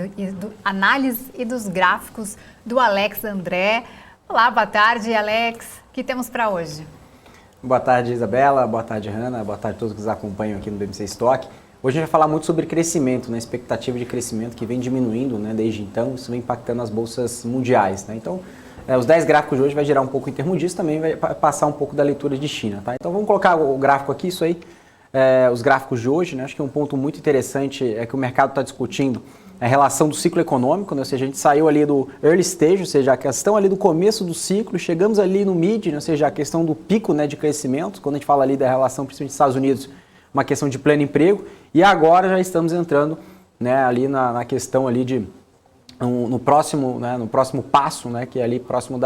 e dos gráficos do Alex André. Olá, boa tarde, Alex. O que temos para hoje? Boa tarde, Isabela. Boa tarde, Hanna. Boa tarde a todos que nos acompanham aqui no BMC Stock. Hoje a gente vai falar muito sobre crescimento, né? Expectativa de crescimento que vem diminuindo, né? Desde então, isso vem impactando as bolsas mundiais, né? Então, os 10 gráficos de hoje vai gerar um pouco em termos disso, também vai passar um pouco da leitura de China, tá? Então vamos colocar o gráfico aqui, isso aí, os gráficos de hoje, né? Acho que um ponto muito interessante é que o mercado está discutindo a relação do ciclo econômico, né? Ou seja, a gente saiu ali do early stage, ou seja, a questão ali do começo do ciclo, chegamos ali no mid, né? Ou seja, a questão do pico, né, de crescimento, quando a gente fala ali da relação, principalmente dos Estados Unidos, uma questão de pleno emprego, e agora já estamos entrando, né, ali na questão ali de no próximo passo, né, que é ali próximo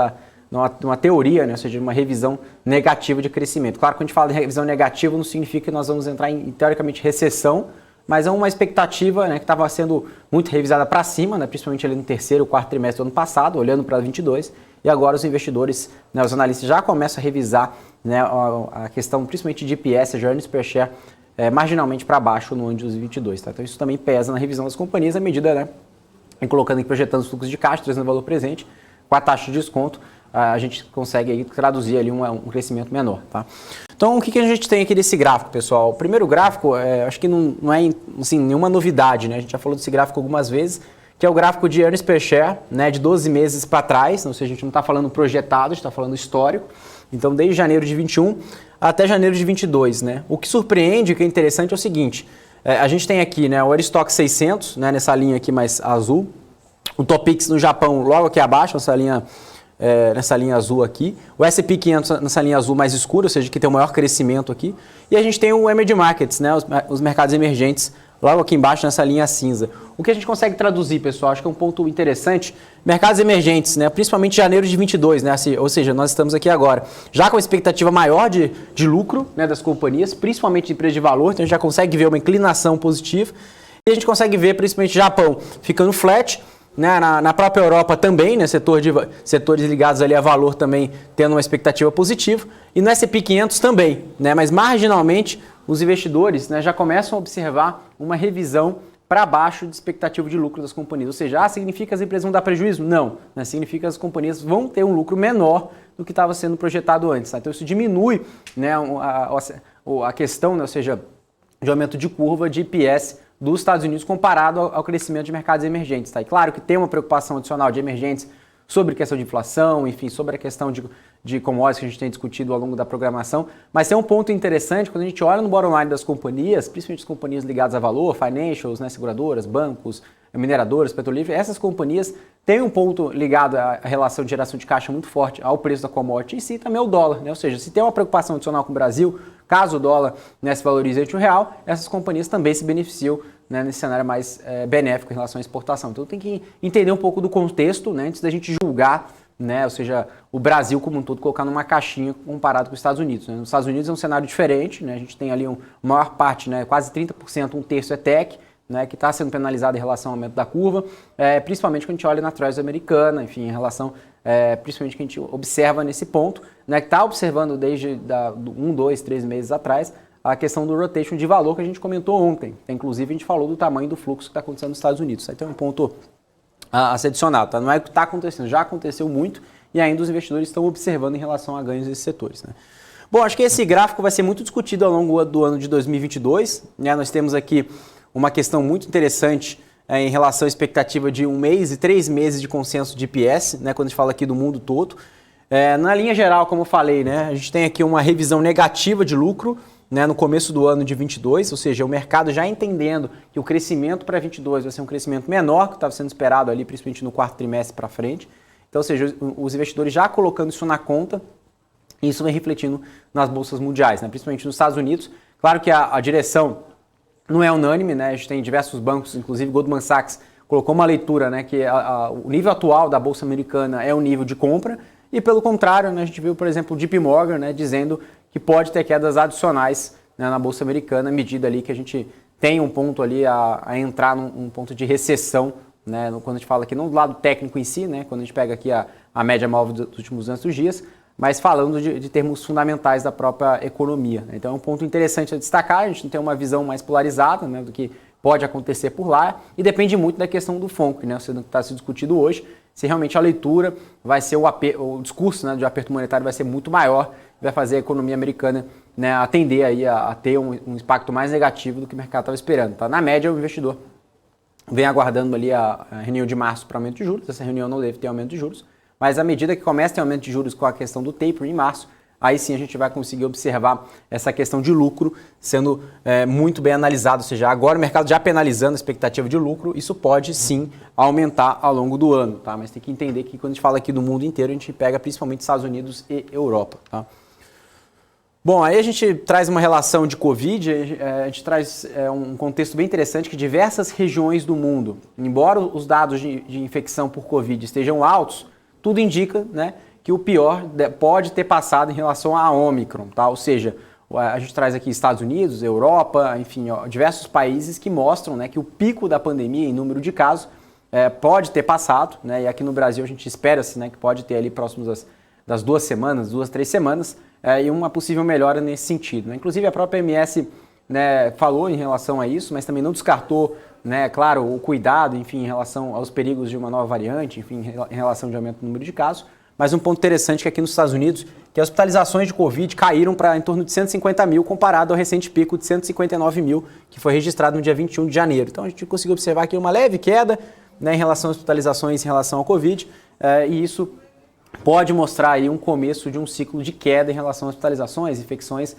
numa teoria, né, ou seja, uma revisão negativa de crescimento. Claro, quando a gente fala de revisão negativa, não significa que nós vamos entrar em teoricamente recessão, mas é uma expectativa, né, que estava sendo muito revisada para cima, né, principalmente ali no terceiro, quarto trimestre do ano passado, olhando para 22, e agora os investidores, né, os analistas já começam a revisar, né, a questão principalmente de EPS, de earnings per share, marginalmente para baixo no ano de 2022. Tá? Então isso também pesa na revisão das companhias, à medida, né, em colocando e projetando os fluxos de caixa, trazendo valor presente, com a taxa de desconto, a gente consegue aí traduzir ali um crescimento menor. Tá? Então, o que a gente tem aqui desse gráfico, pessoal? O primeiro gráfico, acho que não é assim, nenhuma novidade, né? A gente já falou desse gráfico algumas vezes, que é o gráfico de earnings per share, né, de 12 meses para trás, ou seja, a gente não está falando projetado, a gente está falando histórico. Então, desde janeiro de 21 até janeiro de 22. Né? O que surpreende, o que é interessante é o seguinte, a gente tem aqui, né, o Eurostoxx 600, né, nessa linha aqui mais azul, o Topix no Japão logo aqui abaixo, nessa linha azul aqui, o S&P 500 nessa linha azul mais escura, ou seja, que tem o maior crescimento aqui, e a gente tem o Emerging Markets, né, os mercados emergentes, logo aqui embaixo nessa linha cinza. O que a gente consegue traduzir, pessoal, acho que é um ponto interessante, mercados emergentes, né, principalmente janeiro de 22, né, ou seja, nós estamos aqui agora, já com a expectativa maior de lucro, né, das companhias, principalmente de empresas de valor, então a gente já consegue ver uma inclinação positiva, e a gente consegue ver principalmente Japão ficando flat, né, na própria Europa também, né, setores ligados ali a valor também tendo uma expectativa positiva, e no S&P 500 também, né, mas marginalmente os investidores, né, já começam a observar uma revisão para baixo de expectativa de lucro das companhias. Ou seja, significa que as empresas vão dar prejuízo? Não, né, significa que as companhias vão ter um lucro menor do que estava sendo projetado antes. Tá? Então isso diminui, né, a questão, né, ou seja, de aumento de curva de EPS dos Estados Unidos comparado ao crescimento de mercados emergentes. Tá? E claro que tem uma preocupação adicional de emergentes sobre questão de inflação, enfim, sobre a questão de commodities que a gente tem discutido ao longo da programação, mas tem um ponto interessante, quando a gente olha no bottom line das companhias, principalmente as companhias ligadas a valor, financials, né, seguradoras, bancos, mineradoras, petrolíferas, essas companhias têm um ponto ligado à relação de geração de caixa muito forte ao preço da commodity e si também ao dólar, né? Ou seja, se tem uma preocupação adicional com o Brasil, caso o dólar, né, se valorize ante o real, essas companhias também se beneficiam, né, nesse cenário mais benéfico em relação à exportação. Então tem que entender um pouco do contexto, né, antes da gente julgar, né, ou seja, o Brasil como um todo colocar numa caixinha comparado com os Estados Unidos. Né? Nos Estados Unidos é um cenário diferente, né? A gente tem ali uma maior parte, né, quase 30%, um terço é tech, né, que está sendo penalizado em relação ao aumento da curva, principalmente quando a gente olha na Treasury americana, enfim, em relação, principalmente que a gente observa nesse ponto, né, que está observando desde 1, 2, 3 meses atrás, a questão do rotation de valor que a gente comentou ontem. Inclusive, a gente falou do tamanho do fluxo que está acontecendo nos Estados Unidos. Aí tem um ponto a ser adicionado. Tá? Não é o que está acontecendo, já aconteceu muito e ainda os investidores estão observando em relação a ganhos desses setores. Né? Bom, acho que esse gráfico vai ser muito discutido ao longo do ano de 2022. Né? Nós temos aqui uma questão muito interessante em relação à expectativa de 1 mês e 3 meses de consenso de EPS, né? Quando a gente fala aqui do mundo todo. Na linha geral, como eu falei, né? A gente tem aqui uma revisão negativa de lucro, né, no começo do ano de 22, ou seja, o mercado já entendendo que o crescimento para 22 vai ser um crescimento menor que estava sendo esperado ali, principalmente no quarto trimestre para frente. Então, ou seja, os investidores já colocando isso na conta, e isso vem refletindo nas bolsas mundiais, né, principalmente nos Estados Unidos. Claro que a direção não é unânime, né, a gente tem diversos bancos, inclusive Goldman Sachs colocou uma leitura, né, que o nível atual da bolsa americana é o nível de compra, e pelo contrário, né, a gente viu, por exemplo, o JP Morgan, né, dizendo que pode ter quedas adicionais, né, na Bolsa Americana, à medida ali que a gente tem um ponto ali a entrar num ponto de recessão, né, quando a gente fala aqui, não do lado técnico em si, né, quando a gente pega aqui a média móvel dos últimos 200 dias, mas falando de termos fundamentais da própria economia. Né. Então é um ponto interessante a destacar, a gente não tem uma visão mais polarizada, né, do que pode acontecer por lá, e depende muito da questão do FONC, né, sendo que está se discutido hoje, se realmente a leitura vai ser o discurso, né, de aperto monetário vai ser muito maior, vai fazer a economia americana, né, atender aí a ter um impacto mais negativo do que o mercado estava esperando. Tá? Na média, o investidor vem aguardando ali a reunião de março para aumento de juros, essa reunião não deve ter aumento de juros, mas à medida que começa a ter aumento de juros com a questão do tapering em março, aí sim a gente vai conseguir observar essa questão de lucro sendo muito bem analisada, ou seja, agora o mercado já penalizando a expectativa de lucro, isso pode sim aumentar ao longo do ano, tá? Mas tem que entender que quando a gente fala aqui do mundo inteiro, a gente pega principalmente Estados Unidos e Europa, tá? Bom, aí a gente traz uma relação de Covid, a gente traz um contexto bem interessante que diversas regiões do mundo, embora os dados de infecção por Covid estejam altos, tudo indica, né, que o pior pode ter passado em relação à Ômicron, tá? Ou seja, a gente traz aqui Estados Unidos, Europa, enfim, diversos países que mostram, né, que o pico da pandemia em número de casos pode ter passado, né, e aqui no Brasil a gente espera-se, né, que pode ter ali próximos das 2 semanas, 2, 3 semanas, e uma possível melhora nesse sentido, né? Inclusive a própria OMS, né, falou em relação a isso, mas também não descartou, né, claro, o cuidado, enfim, em relação aos perigos de uma nova variante, enfim, em relação de aumento do número de casos. Mas um ponto interessante é que aqui nos Estados Unidos, que as hospitalizações de Covid caíram para em torno de 150 mil, comparado ao recente pico de 159 mil, que foi registrado no dia 21 de janeiro. Então a gente conseguiu observar aqui uma leve queda, né, em relação às hospitalizações em relação ao Covid, e isso pode mostrar aí um começo de um ciclo de queda em relação às hospitalizações, infecções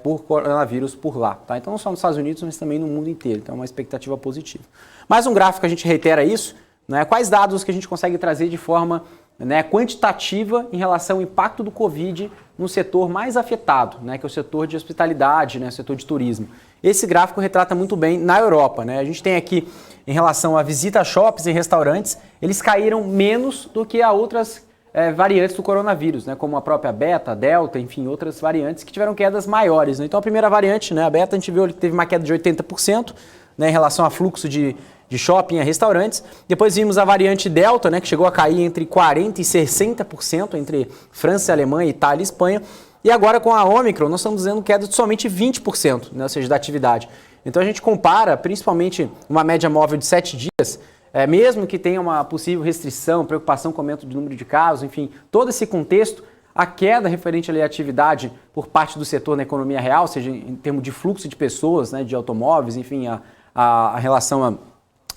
por coronavírus por lá, tá? Então não só nos Estados Unidos, mas também no mundo inteiro. Então é uma expectativa positiva. Mais um gráfico, a gente reitera isso, né? Quais dados que a gente consegue trazer de forma, né, quantitativa em relação ao impacto do Covid no setor mais afetado, né, que é o setor de hospitalidade, né, o setor de turismo. Esse gráfico retrata muito bem na Europa, né? A gente tem aqui, em relação à visita a shoppings e restaurantes, eles caíram menos do que a outras variantes do coronavírus, né, como a própria Beta, Delta, enfim, outras variantes que tiveram quedas maiores, né? Então a primeira variante, né, a Beta, a gente viu que teve uma queda de 80%, né, em relação a fluxo de shopping a restaurantes. Depois vimos a variante Delta, né, que chegou a cair entre 40% e 60% entre França, Alemanha, Itália e Espanha. E agora com a Ômicron, nós estamos vendo queda de somente 20%, né, ou seja, da atividade. Então a gente compara, principalmente uma média móvel de 7 dias, mesmo que tenha uma possível restrição, preocupação com o aumento do número de casos, enfim, todo esse contexto, a queda referente à atividade por parte do setor na economia real, seja em termos de fluxo de pessoas, né, de automóveis, enfim, a relação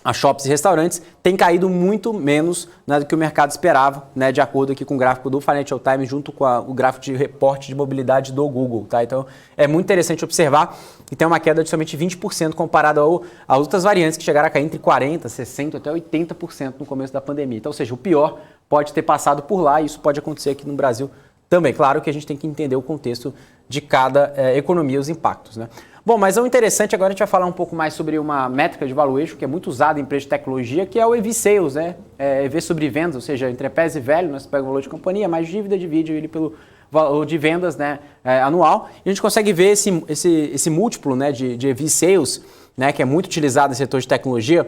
a shoppings e restaurantes, tem caído muito menos, né, do que o mercado esperava, né, de acordo aqui com o gráfico do Financial Times, junto com o gráfico de reporte de mobilidade do Google. Tá? Então é muito interessante observar que tem uma queda de somente 20% comparado a outras variantes que chegaram a cair entre 40%, 60% até 80% no começo da pandemia. Então, ou seja, o pior pode ter passado por lá e isso pode acontecer aqui no Brasil também. Claro que a gente tem que entender o contexto de cada economia e os impactos, né? Bom, mas o interessante agora a gente vai falar um pouco mais sobre uma métrica de valuation que é muito usada em empresas de tecnologia, que é o EV Sales, né? EV sobre vendas, ou seja, entre PES e velho, né? Você pega o valor de companhia, mais dívida, divide ele pelo valor de vendas, né, anual. E a gente consegue ver esse múltiplo, né, de EV Sales, né, que é muito utilizado no setor de tecnologia,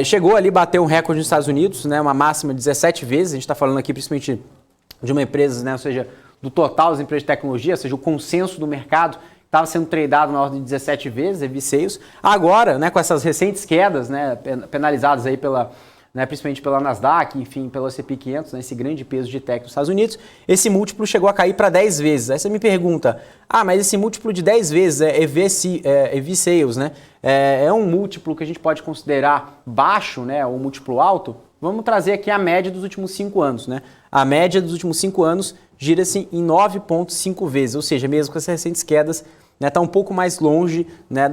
chegou ali, bateu um recorde nos Estados Unidos, né, uma máxima de 17 vezes. A gente está falando aqui principalmente de uma empresa, né, ou seja, do total das empresas de tecnologia, ou seja, o consenso do mercado estava sendo tradeado na ordem de 17 vezes, EV Sales. Agora, né, com essas recentes quedas, né, penalizadas aí principalmente pela Nasdaq, enfim, pelo S&P 500, né, esse grande peso de tech nos Estados Unidos, esse múltiplo chegou a cair para 10 vezes. Aí você me pergunta, mas esse múltiplo de 10 vezes EV Sales, né, é um múltiplo que a gente pode considerar baixo, né, ou múltiplo alto? Vamos trazer aqui a média dos últimos 5 anos, né? A média dos últimos 5 anos gira-se em 9,5 vezes, ou seja, mesmo com essas recentes quedas, né, está um pouco mais longe, né,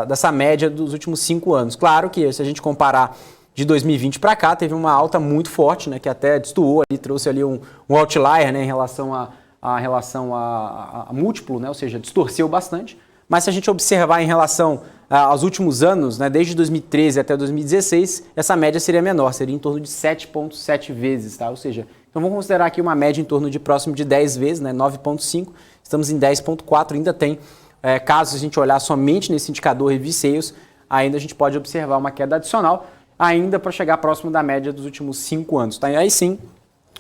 dessa média dos últimos 5 anos. Claro que se a gente comparar de 2020 para cá, teve uma alta muito forte, né, que até destoou ali, trouxe ali um outlier, né, em relação a múltiplo, né, ou seja, distorceu bastante. Mas se a gente observar em relação aos últimos anos, né, desde 2013 até 2016, essa média seria menor, seria em torno de 7,7 vezes, tá? Ou seja, então vamos considerar aqui uma média em torno de próximo de 10 vezes, né, 9,5, estamos em 10,4, ainda tem, caso a gente olhar somente nesse indicador EV Sales, ainda a gente pode observar uma queda adicional, ainda para chegar próximo da média dos últimos 5 anos, tá? E aí sim,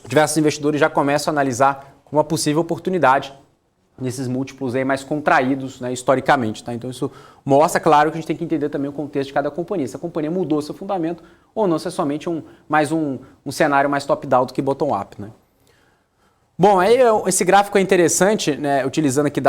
diversos investidores já começam a analisar uma possível oportunidade nesses múltiplos aí mais contraídos, né, historicamente. Tá? Então isso mostra, claro, que a gente tem que entender também o contexto de cada companhia. Se a companhia mudou seu fundamento ou não, se é somente um cenário mais top-down do que bottom-up. Né? Bom, aí esse gráfico é interessante, né, utilizando aqui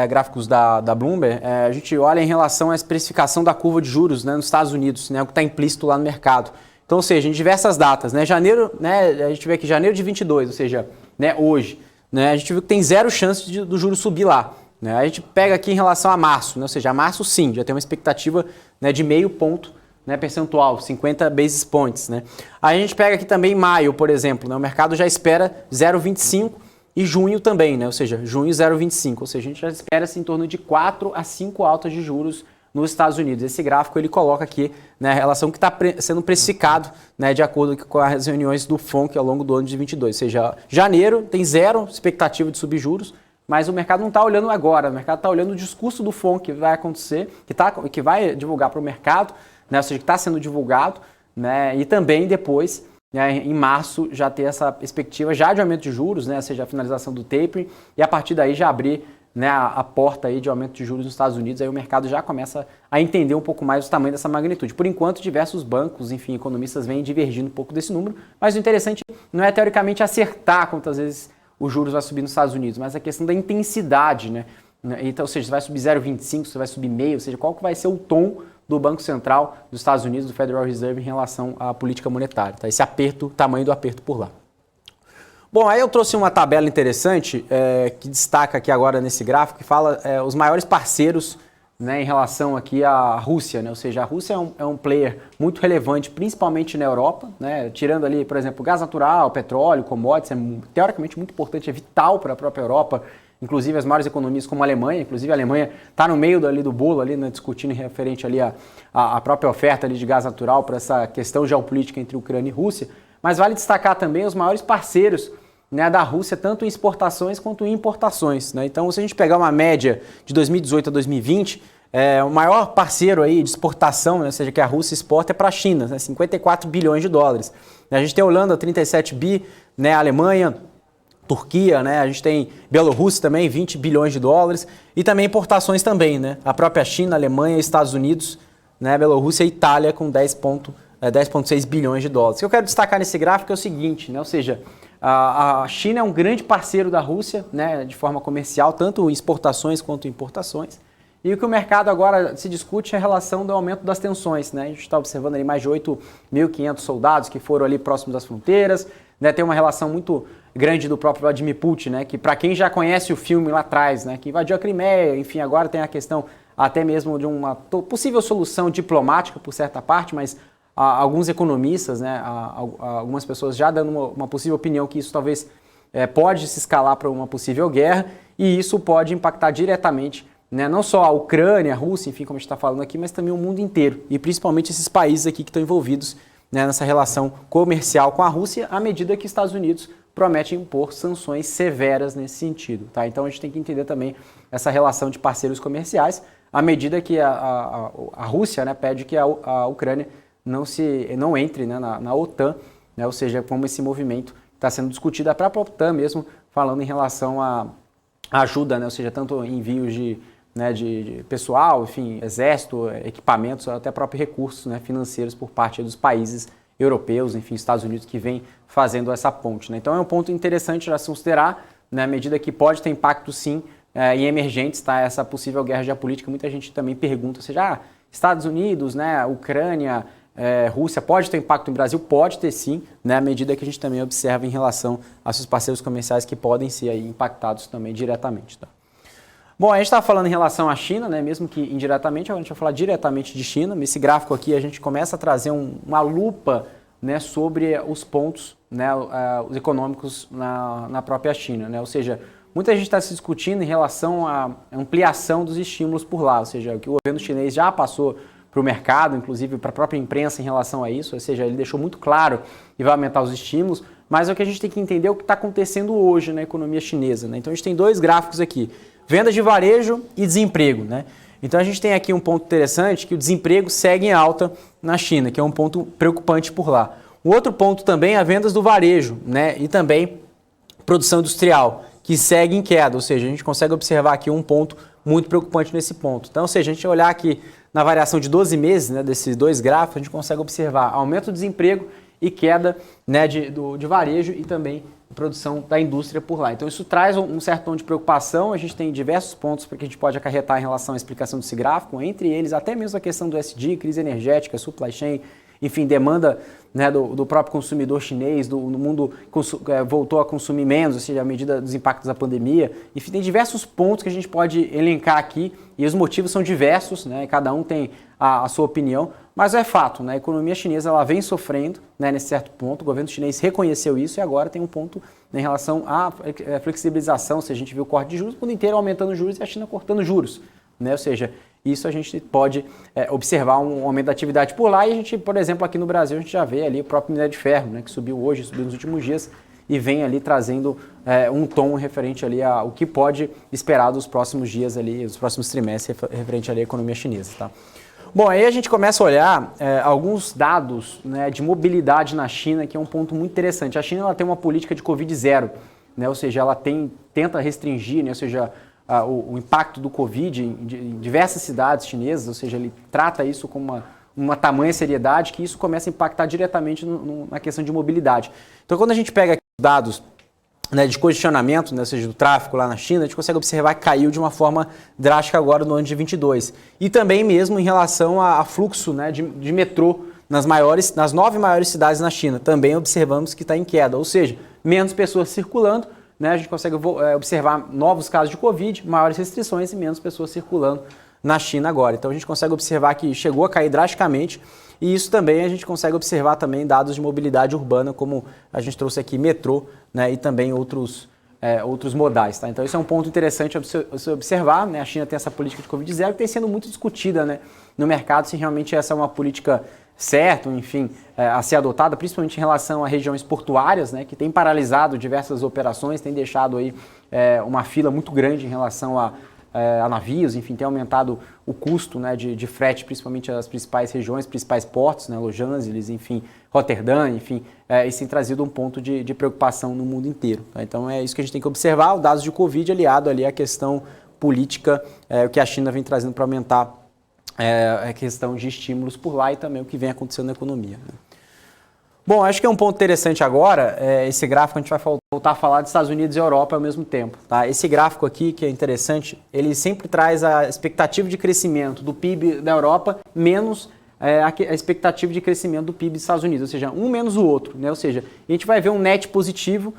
gráficos da Bloomberg, a gente olha em relação à especificação da curva de juros, né, nos Estados Unidos, né, o que está implícito lá no mercado. Então, ou seja, em diversas datas, né, janeiro, né, a gente vê aqui janeiro de 22, ou seja, né, hoje, né, a gente viu que tem zero chance do juro subir lá. Né? A gente pega aqui em relação a março, né, ou seja, a março sim, já tem uma expectativa, né, de meio ponto, né, percentual, 50 basis points. Né? Aí a gente pega aqui também maio, por exemplo, né, o mercado já espera 0,25 e junho também, né, ou seja, junho 0,25, ou seja, a gente já espera assim, em torno de 4 a 5 altas de juros nos Estados Unidos. Esse gráfico ele coloca aqui, né, a relação que está sendo precificado, né, de acordo com as reuniões do FONC ao longo do ano de 22. Ou seja, janeiro tem zero expectativa de subir juros, mas o mercado não está olhando agora, o mercado está olhando o discurso do FONC que vai acontecer, que vai divulgar para o mercado, né, ou seja, que está sendo divulgado, né, e também depois, né, em março, já ter essa perspectiva já de aumento de juros, né, ou seja, a finalização do tapering, e a partir daí já abrir, né, a porta aí de aumento de juros nos Estados Unidos, aí o mercado já começa a entender um pouco mais o tamanho dessa magnitude. Por enquanto, diversos bancos, enfim, economistas vêm divergindo um pouco desse número, mas o interessante não é teoricamente acertar quantas vezes os juros vai subir nos Estados Unidos, mas a questão da intensidade, né? Então, ou seja, se vai subir 0,25, se vai subir meio, ou seja, qual que vai ser o tom do Banco Central dos Estados Unidos, do Federal Reserve, em relação à política monetária, tá? Esse aperto, tamanho do aperto por lá. Bom, aí eu trouxe uma tabela interessante que destaca aqui agora nesse gráfico, que fala os maiores parceiros, né, em relação aqui à Rússia, né? Ou seja, a Rússia é um player muito relevante, principalmente na Europa, né? Tirando ali, por exemplo, gás natural, petróleo, commodities, é teoricamente muito importante, é vital para a própria Europa, inclusive as maiores economias como a Alemanha, inclusive a Alemanha está no meio ali do bolo, ali, né, discutindo referente ali a própria oferta ali de gás natural para essa questão geopolítica entre Ucrânia e Rússia, mas vale destacar também os maiores parceiros, né, da Rússia, tanto em exportações quanto em importações. Né? Então, se a gente pegar uma média de 2018 a 2020, o maior parceiro aí de exportação, né, ou seja, que a Rússia exporta é para a China, né, 54 bilhões de dólares. A gente tem a Holanda, 37 bi, né, a Alemanha, Turquia, né, a gente tem Bielorrússia também, 20 bilhões de dólares, e também importações também, né, a própria China, Alemanha, Estados Unidos, né, Bielorrússia e Itália com 10,6 bilhões de dólares. O que eu quero destacar nesse gráfico é o seguinte, né, ou seja, a China é um grande parceiro da Rússia, né, de forma comercial, tanto em exportações quanto em importações. E o que o mercado agora se discute é a relação do aumento das tensões. Né? A gente está observando ali mais de 8.500 soldados que foram ali próximos das fronteiras. Né? Tem uma relação muito grande do próprio Vladimir Putin, né? Que para quem já conhece o filme lá atrás, né? Que invadiu a Crimeia, enfim, agora tem a questão até mesmo de uma possível solução diplomática por certa parte, mas alguns economistas, né, algumas pessoas já dando uma possível opinião que isso talvez pode se escalar para uma possível guerra e isso pode impactar diretamente, né, não só a Ucrânia, a Rússia, enfim, como a gente está falando aqui, mas também o mundo inteiro e principalmente esses países aqui que estão envolvidos, né, nessa relação comercial com a Rússia, à medida que os Estados Unidos prometem impor sanções severas nesse sentido. Tá? Então a gente tem que entender também essa relação de parceiros comerciais, à medida que a Rússia, né, pede que a Ucrânia não entre, né, na OTAN, né, ou seja, como esse movimento está sendo discutido, a própria OTAN mesmo, falando em relação à ajuda, né, ou seja, tanto envios de pessoal, enfim, exército, equipamentos, até próprios recursos, né, financeiros por parte dos países europeus, enfim, Estados Unidos, que vem fazendo essa ponte. Né. Então é um ponto interessante a se considerar, né, à medida que pode ter impacto sim em emergentes, tá, essa possível guerra geopolítica. Muita gente também pergunta, ou seja, Estados Unidos, né, Ucrânia, Rússia, pode ter impacto no Brasil? Pode ter sim, né, à medida que a gente também observa em relação aos seus parceiros comerciais que podem ser aí impactados também diretamente. Tá? Bom, a gente está falando em relação à China, né, mesmo que indiretamente, agora a gente vai falar diretamente de China. Nesse gráfico aqui a gente começa a trazer uma lupa, né, sobre os pontos, né, os econômicos na própria China. Né, ou seja, muita gente está se discutindo em relação à ampliação dos estímulos por lá, ou seja, o que o governo chinês já passou para o mercado, inclusive para a própria imprensa em relação a isso, ou seja, ele deixou muito claro que vai aumentar os estímulos, mas o que a gente tem que entender é o que está acontecendo hoje na economia chinesa. Né? Então a gente tem dois gráficos aqui, vendas de varejo e desemprego. Né? Então a gente tem aqui um ponto interessante, que o desemprego segue em alta na China, que é um ponto preocupante por lá. O outro ponto também é as vendas do varejo, né? E também produção industrial, que segue em queda, ou seja, a gente consegue observar aqui um ponto muito preocupante nesse ponto. Então, se a gente olhar aqui na variação de 12 meses, né, desses dois gráficos, a gente consegue observar aumento do desemprego e queda, né, de varejo e também produção da indústria por lá. Então isso traz um certo tom de preocupação, a gente tem diversos pontos para que a gente pode acarretar em relação à explicação desse gráfico, entre eles até mesmo a questão do ESG, crise energética, supply chain, enfim, demanda, né, do próprio consumidor chinês, do mundo voltou a consumir menos, ou seja, à medida dos impactos da pandemia. Enfim, tem diversos pontos que a gente pode elencar aqui e os motivos são diversos, né, cada um tem a sua opinião, mas é fato, né, a economia chinesa ela vem sofrendo, né, nesse certo ponto, o governo chinês reconheceu isso e agora tem um ponto, né, em relação à flexibilização, ou seja, a gente viu o corte de juros, o mundo inteiro aumentando juros e a China cortando juros, né, ou seja, isso a gente pode observar um aumento da atividade por lá e a gente, por exemplo, aqui no Brasil, a gente já vê ali o próprio minério de ferro, né, que subiu hoje, subiu nos últimos dias e vem ali trazendo um tom referente ali ao que pode esperar dos próximos dias ali, dos próximos trimestres referente ali à economia chinesa, tá? Bom, aí a gente começa a olhar alguns dados, né, de mobilidade na China, que é um ponto muito interessante. A China ela tem uma política de Covid zero, né, ou seja, ela tenta restringir, né, ou seja, o impacto do Covid em diversas cidades chinesas, ou seja, ele trata isso com uma tamanha seriedade que isso começa a impactar diretamente na questão de mobilidade. Então, quando a gente pega aqui os dados, né, de congestionamento, né, ou seja, do tráfego lá na China, a gente consegue observar que caiu de uma forma drástica agora no ano de 22. E também mesmo em relação a fluxo, né, de metrô nas 9 maiores cidades na China, também observamos que está em queda, ou seja, menos pessoas circulando, né, a gente consegue observar novos casos de Covid, maiores restrições e menos pessoas circulando na China agora. Então a gente consegue observar que chegou a cair drasticamente e isso também a gente consegue observar também dados de mobilidade urbana, como a gente trouxe aqui metrô, né, e também outros modais. Tá? Então isso é um ponto interessante a se observar, né? A China tem essa política de Covid zero que tem sendo muito discutida, né, no mercado se realmente essa é uma política certo, enfim, a ser adotada, principalmente em relação a regiões portuárias, né, que tem paralisado diversas operações, tem deixado aí uma fila muito grande em relação a navios, enfim, tem aumentado o custo, né, de frete, principalmente as principais regiões, principais portos, né, Los Angeles, enfim, Roterdã, enfim, isso tem trazido um ponto de preocupação no mundo inteiro. Tá? Então é isso que a gente tem que observar, os dados de Covid aliado ali à questão política, o que a China vem trazendo para aumentar a questão de estímulos por lá e também o que vem acontecendo na economia. Né? Bom, acho que é um ponto interessante agora, esse gráfico a gente vai voltar a falar dos Estados Unidos e Europa ao mesmo tempo. Tá? Esse gráfico aqui, que é interessante, ele sempre traz a expectativa de crescimento do PIB da Europa menos a expectativa de crescimento do PIB dos Estados Unidos, ou seja, um menos o outro. Né? Ou seja, a gente vai ver um net positivo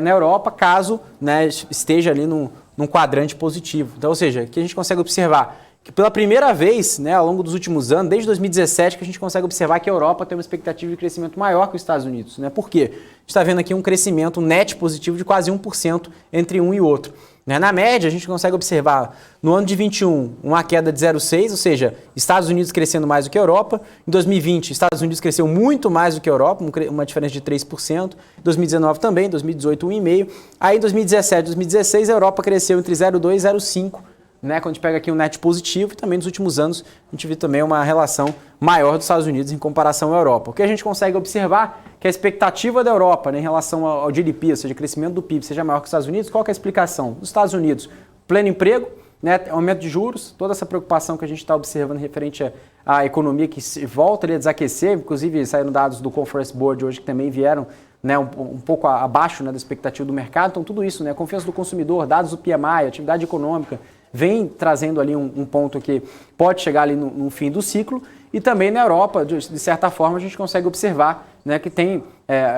na Europa caso, né, esteja ali num quadrante positivo. Então, ou seja, que a gente consegue observar que pela primeira vez, né, ao longo dos últimos anos, desde 2017, que a gente consegue observar que a Europa tem uma expectativa de crescimento maior que os Estados Unidos. Né? Por quê? A gente está vendo aqui um crescimento net positivo de quase 1% entre um e outro. Né? Na média, a gente consegue observar no ano de 21 uma queda de 0,6, ou seja, Estados Unidos crescendo mais do que a Europa. Em 2020, Estados Unidos cresceu muito mais do que a Europa, uma diferença de 3%. Em 2019 também, em 2018 1,5%. Aí em 2017 e 2016 a Europa cresceu entre 0,2 e 0,5%. Né, quando a gente pega aqui um net positivo e também nos últimos anos a gente viu também uma relação maior dos Estados Unidos em comparação à Europa. O que a gente consegue observar é que a expectativa da Europa, né, em relação ao GDP, ou seja, crescimento do PIB, seja maior que os Estados Unidos. Qual que é a explicação? Nos Estados Unidos, pleno emprego, né, aumento de juros, toda essa preocupação que a gente está observando referente à economia que volta a desaquecer, inclusive saíram dados do Conference Board hoje que também vieram, né, um pouco abaixo, né, da expectativa do mercado. Então tudo isso, né, confiança do consumidor, dados do PMI, atividade econômica, vem trazendo ali um ponto que pode chegar ali no fim do ciclo. E também na Europa, de certa forma, a gente consegue observar, né, que tem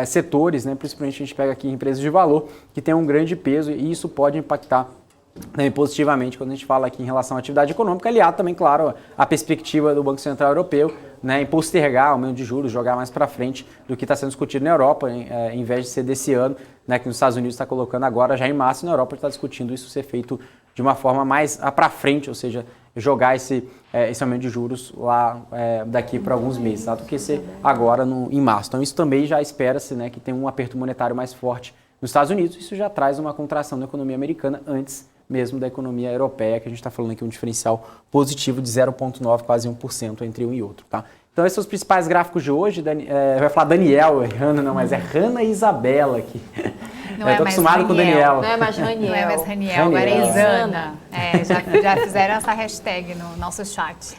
setores, né, principalmente a gente pega aqui empresas de valor, que tem um grande peso e isso pode impactar também positivamente quando a gente fala aqui em relação à atividade econômica, aliado também, claro, à perspectiva do Banco Central Europeu, né, em postergar o aumento de juros, jogar mais para frente do que está sendo discutido na Europa, em vez de ser desse ano, né, que nos Estados Unidos está colocando agora já em março, na Europa está discutindo isso ser feito de uma forma mais para frente, ou seja, jogar esse aumento de juros lá daqui para alguns meses, tá? Do que ser agora em março. Então isso também já espera-se, né, que tem um aperto monetário mais forte nos Estados Unidos, isso já traz uma contração da economia americana antes mesmo da economia europeia, que a gente está falando aqui um diferencial positivo de 0,9%, quase 1% entre um e outro. Tá? Então esses são os principais gráficos de hoje. Vai falar Daniel, Hanna não, mas é Hanna e Isabela aqui. Não Eu é tô mais acostumado com o Raniel. Daniel. Não é mais Raniel. Não é mais Raniel, agora é Raniel. Isana. Já fizeram essa hashtag no nosso chat.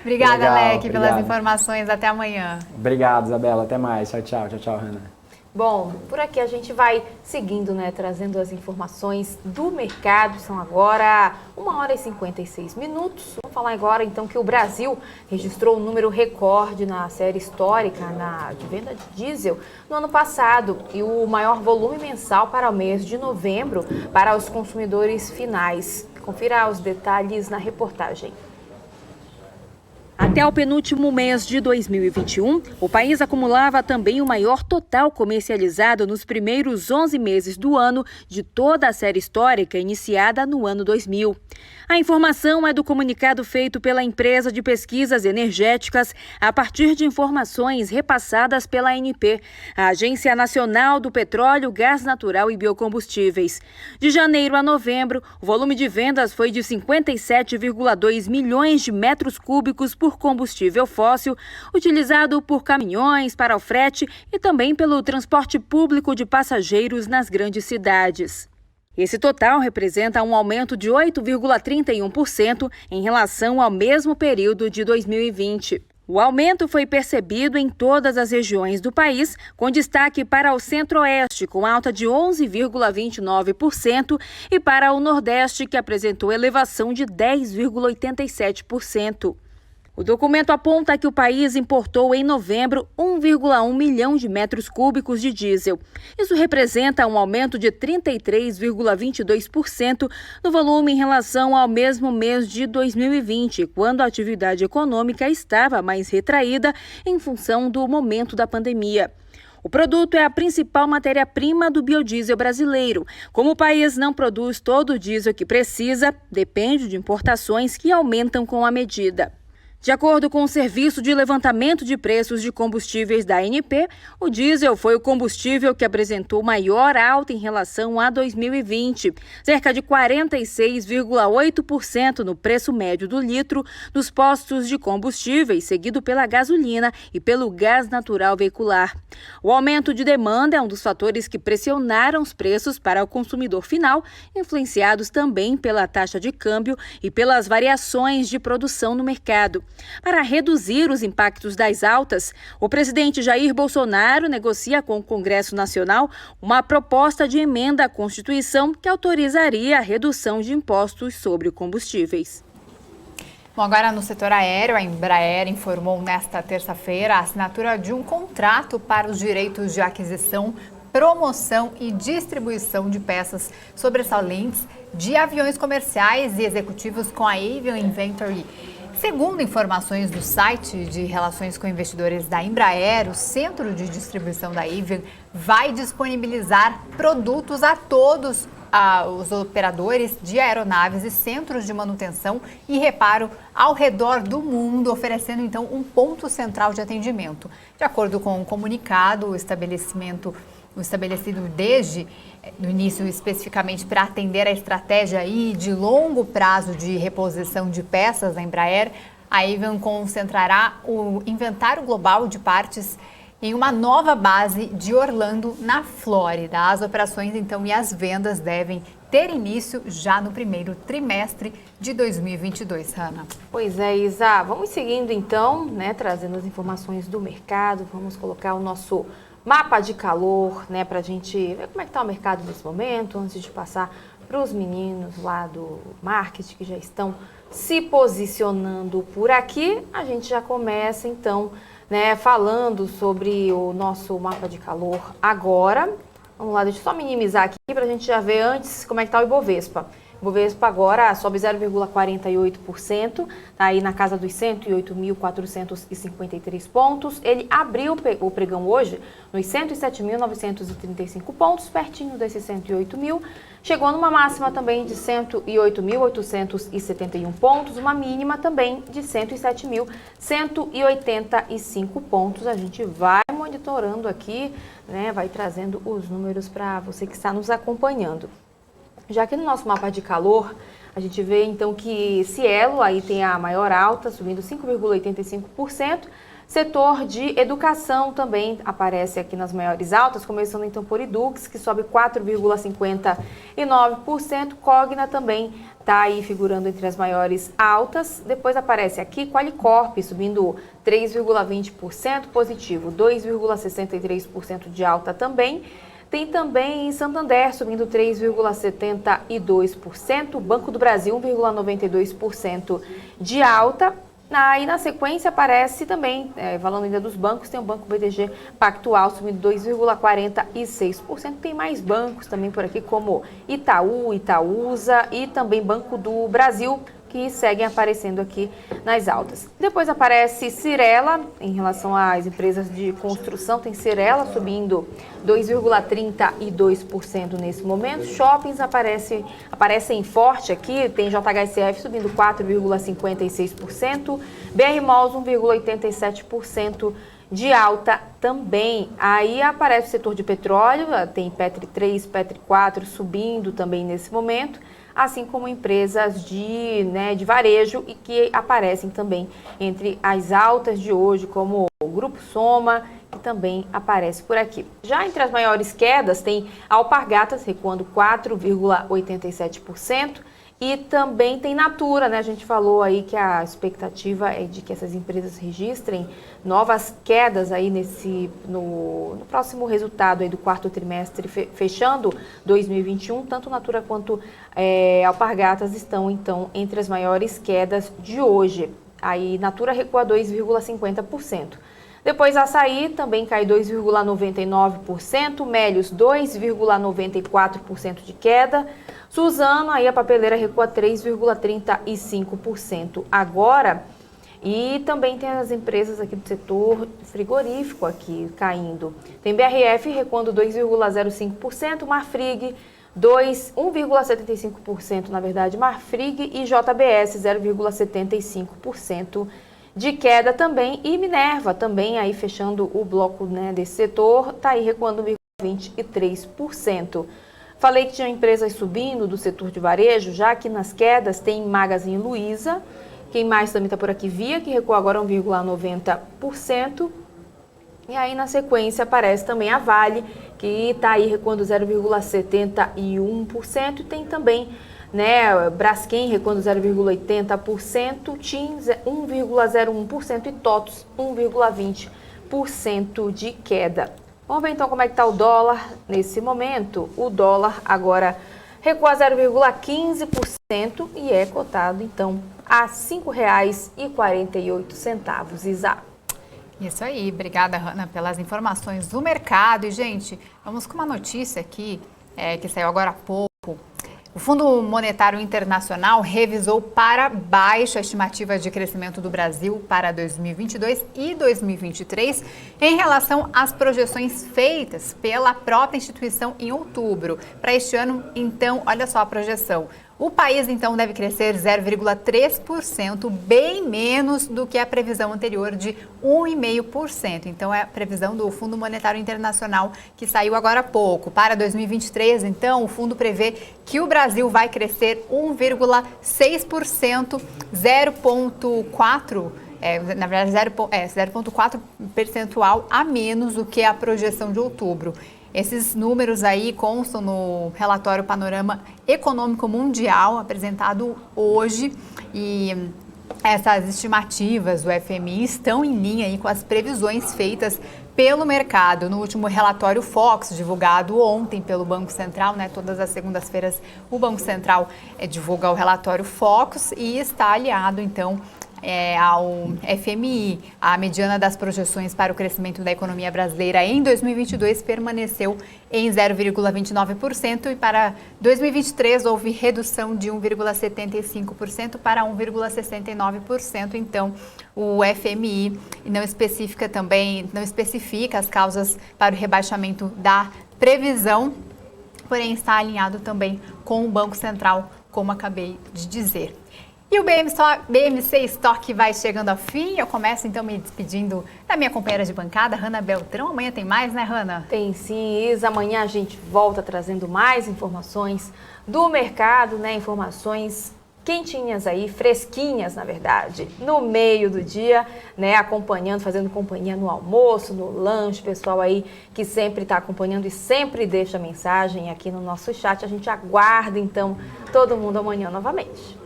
Obrigada, Legal, Alec, pelas obrigado. informações. Até amanhã. Obrigado, Isabela. Até mais. Tchau, tchau. Tchau, tchau, Hanna. Bom, por aqui a gente vai seguindo, né, trazendo as informações do mercado. São agora 1h56. Vamos falar agora, então, que o Brasil registrou um número recorde na série histórica de venda de diesel no ano passado e o maior volume mensal para o mês de novembro para os consumidores finais. Confira os detalhes na reportagem. Até o penúltimo mês de 2021, o país acumulava também o maior total comercializado nos primeiros 11 meses do ano de toda a série histórica iniciada no ano 2000. A informação é do comunicado feito pela empresa de pesquisas energéticas a partir de informações repassadas pela ANP, a Agência Nacional do Petróleo, Gás Natural e Biocombustíveis. De janeiro a novembro, o volume de vendas foi de 57,2 milhões de metros cúbicos por combustível fóssil, utilizado por caminhões para o frete e também pelo transporte público de passageiros nas grandes cidades. Esse total representa um aumento de 8,31% em relação ao mesmo período de 2020. O aumento foi percebido em todas as regiões do país, com destaque para o Centro-Oeste, com alta de 11,29%, e para o Nordeste, que apresentou elevação de 10,87%. O documento aponta que o país importou em novembro 1,1 milhão de metros cúbicos de diesel. Isso representa um aumento de 33,22% no volume em relação ao mesmo mês de 2020, quando a atividade econômica estava mais retraída em função do momento da pandemia. O produto é a principal matéria-prima do biodiesel brasileiro. Como o país não produz todo o diesel que precisa, depende de importações que aumentam com a medida. De acordo com o Serviço de Levantamento de Preços de Combustíveis da ANP, o diesel foi o combustível que apresentou maior alta em relação a 2020, cerca de 46,8% no preço médio do litro nos postos de combustíveis, seguido pela gasolina e pelo gás natural veicular. O aumento de demanda é um dos fatores que pressionaram os preços para o consumidor final, influenciados também pela taxa de câmbio e pelas variações de produção no mercado. Para reduzir os impactos das altas, o presidente Jair Bolsonaro negocia com o Congresso Nacional uma proposta de emenda à Constituição que autorizaria a redução de impostos sobre combustíveis. Bom, agora no setor aéreo, a Embraer informou nesta terça-feira a assinatura de um contrato para os direitos de aquisição, promoção e distribuição de peças sobressalentes de aviões comerciais e executivos com a Avion Inventory. Segundo informações do site de relações com investidores da Embraer, o centro de distribuição da Avion vai disponibilizar produtos a todos os operadores de aeronaves e centros de manutenção e reparo ao redor do mundo, oferecendo então um ponto central de atendimento. De acordo com o comunicado, o estabelecido desde no início especificamente para atender a estratégia aí de longo prazo de reposição de peças da Embraer, a Avion concentrará o inventário global de partes em uma nova base de Orlando, na Flórida. As operações então e as vendas devem ter início já no primeiro trimestre de 2022, Hanna. Pois é, Isa. Vamos seguindo então, né, trazendo as informações do mercado. Vamos colocar o nosso mapa de calor, né, para a gente ver como é que está o mercado nesse momento, antes de passar para os meninos lá do marketing que já estão se posicionando por aqui. A gente já começa então, né, falando sobre o nosso mapa de calor agora. Vamos lá, deixa eu só minimizar aqui para a gente já ver antes como é que está o Ibovespa. O Ibovespa agora sobe 0,48%, está aí na casa dos 108.453 pontos. Ele abriu o pregão hoje nos 107.935 pontos, pertinho desses 108 mil. Chegou numa máxima também de 108.871 pontos, uma mínima também de 107.185 pontos. A gente vai monitorando aqui, né, vai trazendo os números para você que está nos acompanhando. Já que no nosso mapa de calor, a gente vê então que Cielo aí tem a maior alta, subindo 5,85%, Setor de educação também aparece aqui nas maiores altas, começando então por Edux, que sobe 4,59%. Cogna também está aí figurando entre as maiores altas. Depois aparece aqui Qualicorp, subindo 3,20%, positivo, 2,63% de alta também. Tem também Santander subindo 3,72%, Banco do Brasil 1,92% de alta. Aí na sequência aparece também, falando ainda dos bancos, tem o Banco BTG Pactual subindo 2,46%. Tem mais bancos também por aqui, como Itaú, Itaúsa e também Banco do Brasil, que seguem aparecendo aqui nas altas. Depois aparece Cyrela, em relação às empresas de construção, tem Cyrela subindo 2,32% nesse momento. Shoppings aparecem forte aqui, tem JHSF subindo 4,56%, BR Malls 1,87% de alta também. Aí aparece o setor de petróleo, tem Petri 3, Petri 4 subindo também nesse momento, assim como empresas de varejo e que aparecem também entre as altas de hoje, como o Grupo Soma, que também aparece por aqui. Já entre as maiores quedas tem Alpargatas recuando 4,87%, e também tem Natura, né? A gente falou aí que a expectativa é de que essas empresas registrem novas quedas aí no próximo resultado aí do quarto trimestre, fechando 2021. Tanto Natura quanto Alpargatas estão, então, entre as maiores quedas de hoje. Aí Natura recua 2,50%. Depois Açaí também cai 2,99%, Melios 2,94% de queda, Suzano, aí a papeleira recua 3,35% agora. E também tem as empresas aqui do setor frigorífico aqui caindo. Tem BRF recuando 2,05%, Marfrig 1,75%, na verdade, Marfrig, e JBS 0,75% de queda também. E Minerva também aí fechando o bloco, né, desse setor, está aí recuando 1,23%. Falei que tinha empresas subindo do setor de varejo, já que nas quedas tem Magazine Luiza. Quem mais também está por aqui? Via, que recua agora 1,90%. E aí na sequência aparece também a Vale, que está aí recuando 0,71%. E tem também, né, Braskem recuando 0,80%, TIM 1,01% e TOTUS 1,20% de queda. Vamos ver então como é que está o dólar nesse momento. O dólar agora recua 0,15% e é cotado então a R$ 5,48, Isa. Isso aí, obrigada, Hanna, pelas informações do mercado. E, gente, vamos com uma notícia aqui que saiu agora há pouco. O Fundo Monetário Internacional revisou para baixo a estimativa de crescimento do Brasil para 2022 e 2023 em relação às projeções feitas pela própria instituição em outubro. Para este ano, então, olha só a projeção. O país, então, deve crescer 0,3%, bem menos do que a previsão anterior de 1,5%. Então, é a previsão do Fundo Monetário Internacional que saiu agora há pouco. Para 2023, então, o fundo prevê que o Brasil vai crescer 1,6%, 0,4%. Na verdade, 0,4 percentual a menos do que a projeção de outubro. Esses números aí constam no relatório Panorama Econômico Mundial, apresentado hoje, e essas estimativas do FMI estão em linha aí com as previsões feitas pelo mercado. No último relatório Focus, divulgado ontem pelo Banco Central, né, todas as segundas-feiras o Banco Central divulga o relatório Focus e está aliado, então, ao FMI. A mediana das projeções para o crescimento da economia brasileira em 2022 permaneceu em 0,29% e para 2023 houve redução de 1,75% para 1,69%. Então, o FMI não especifica as causas para o rebaixamento da previsão, porém está alinhado também com o Banco Central, como acabei de dizer. E o BMC Stock vai chegando ao fim. Eu começo então me despedindo da minha companheira de bancada, Hanna Beltrão. Amanhã tem mais, né, Hanna? Tem sim, Isa. Amanhã a gente volta trazendo mais informações do mercado, né? Informações quentinhas aí, fresquinhas, na verdade, no meio do dia, né, acompanhando, fazendo companhia no almoço, no lanche, pessoal aí que sempre está acompanhando e sempre deixa mensagem aqui no nosso chat. A gente aguarda, então, todo mundo amanhã novamente.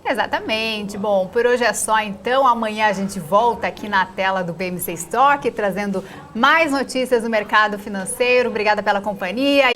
Exatamente. Bom, por hoje é só, então. Amanhã a gente volta aqui na tela do BMC Stock, trazendo mais notícias do mercado financeiro. Obrigada pela companhia.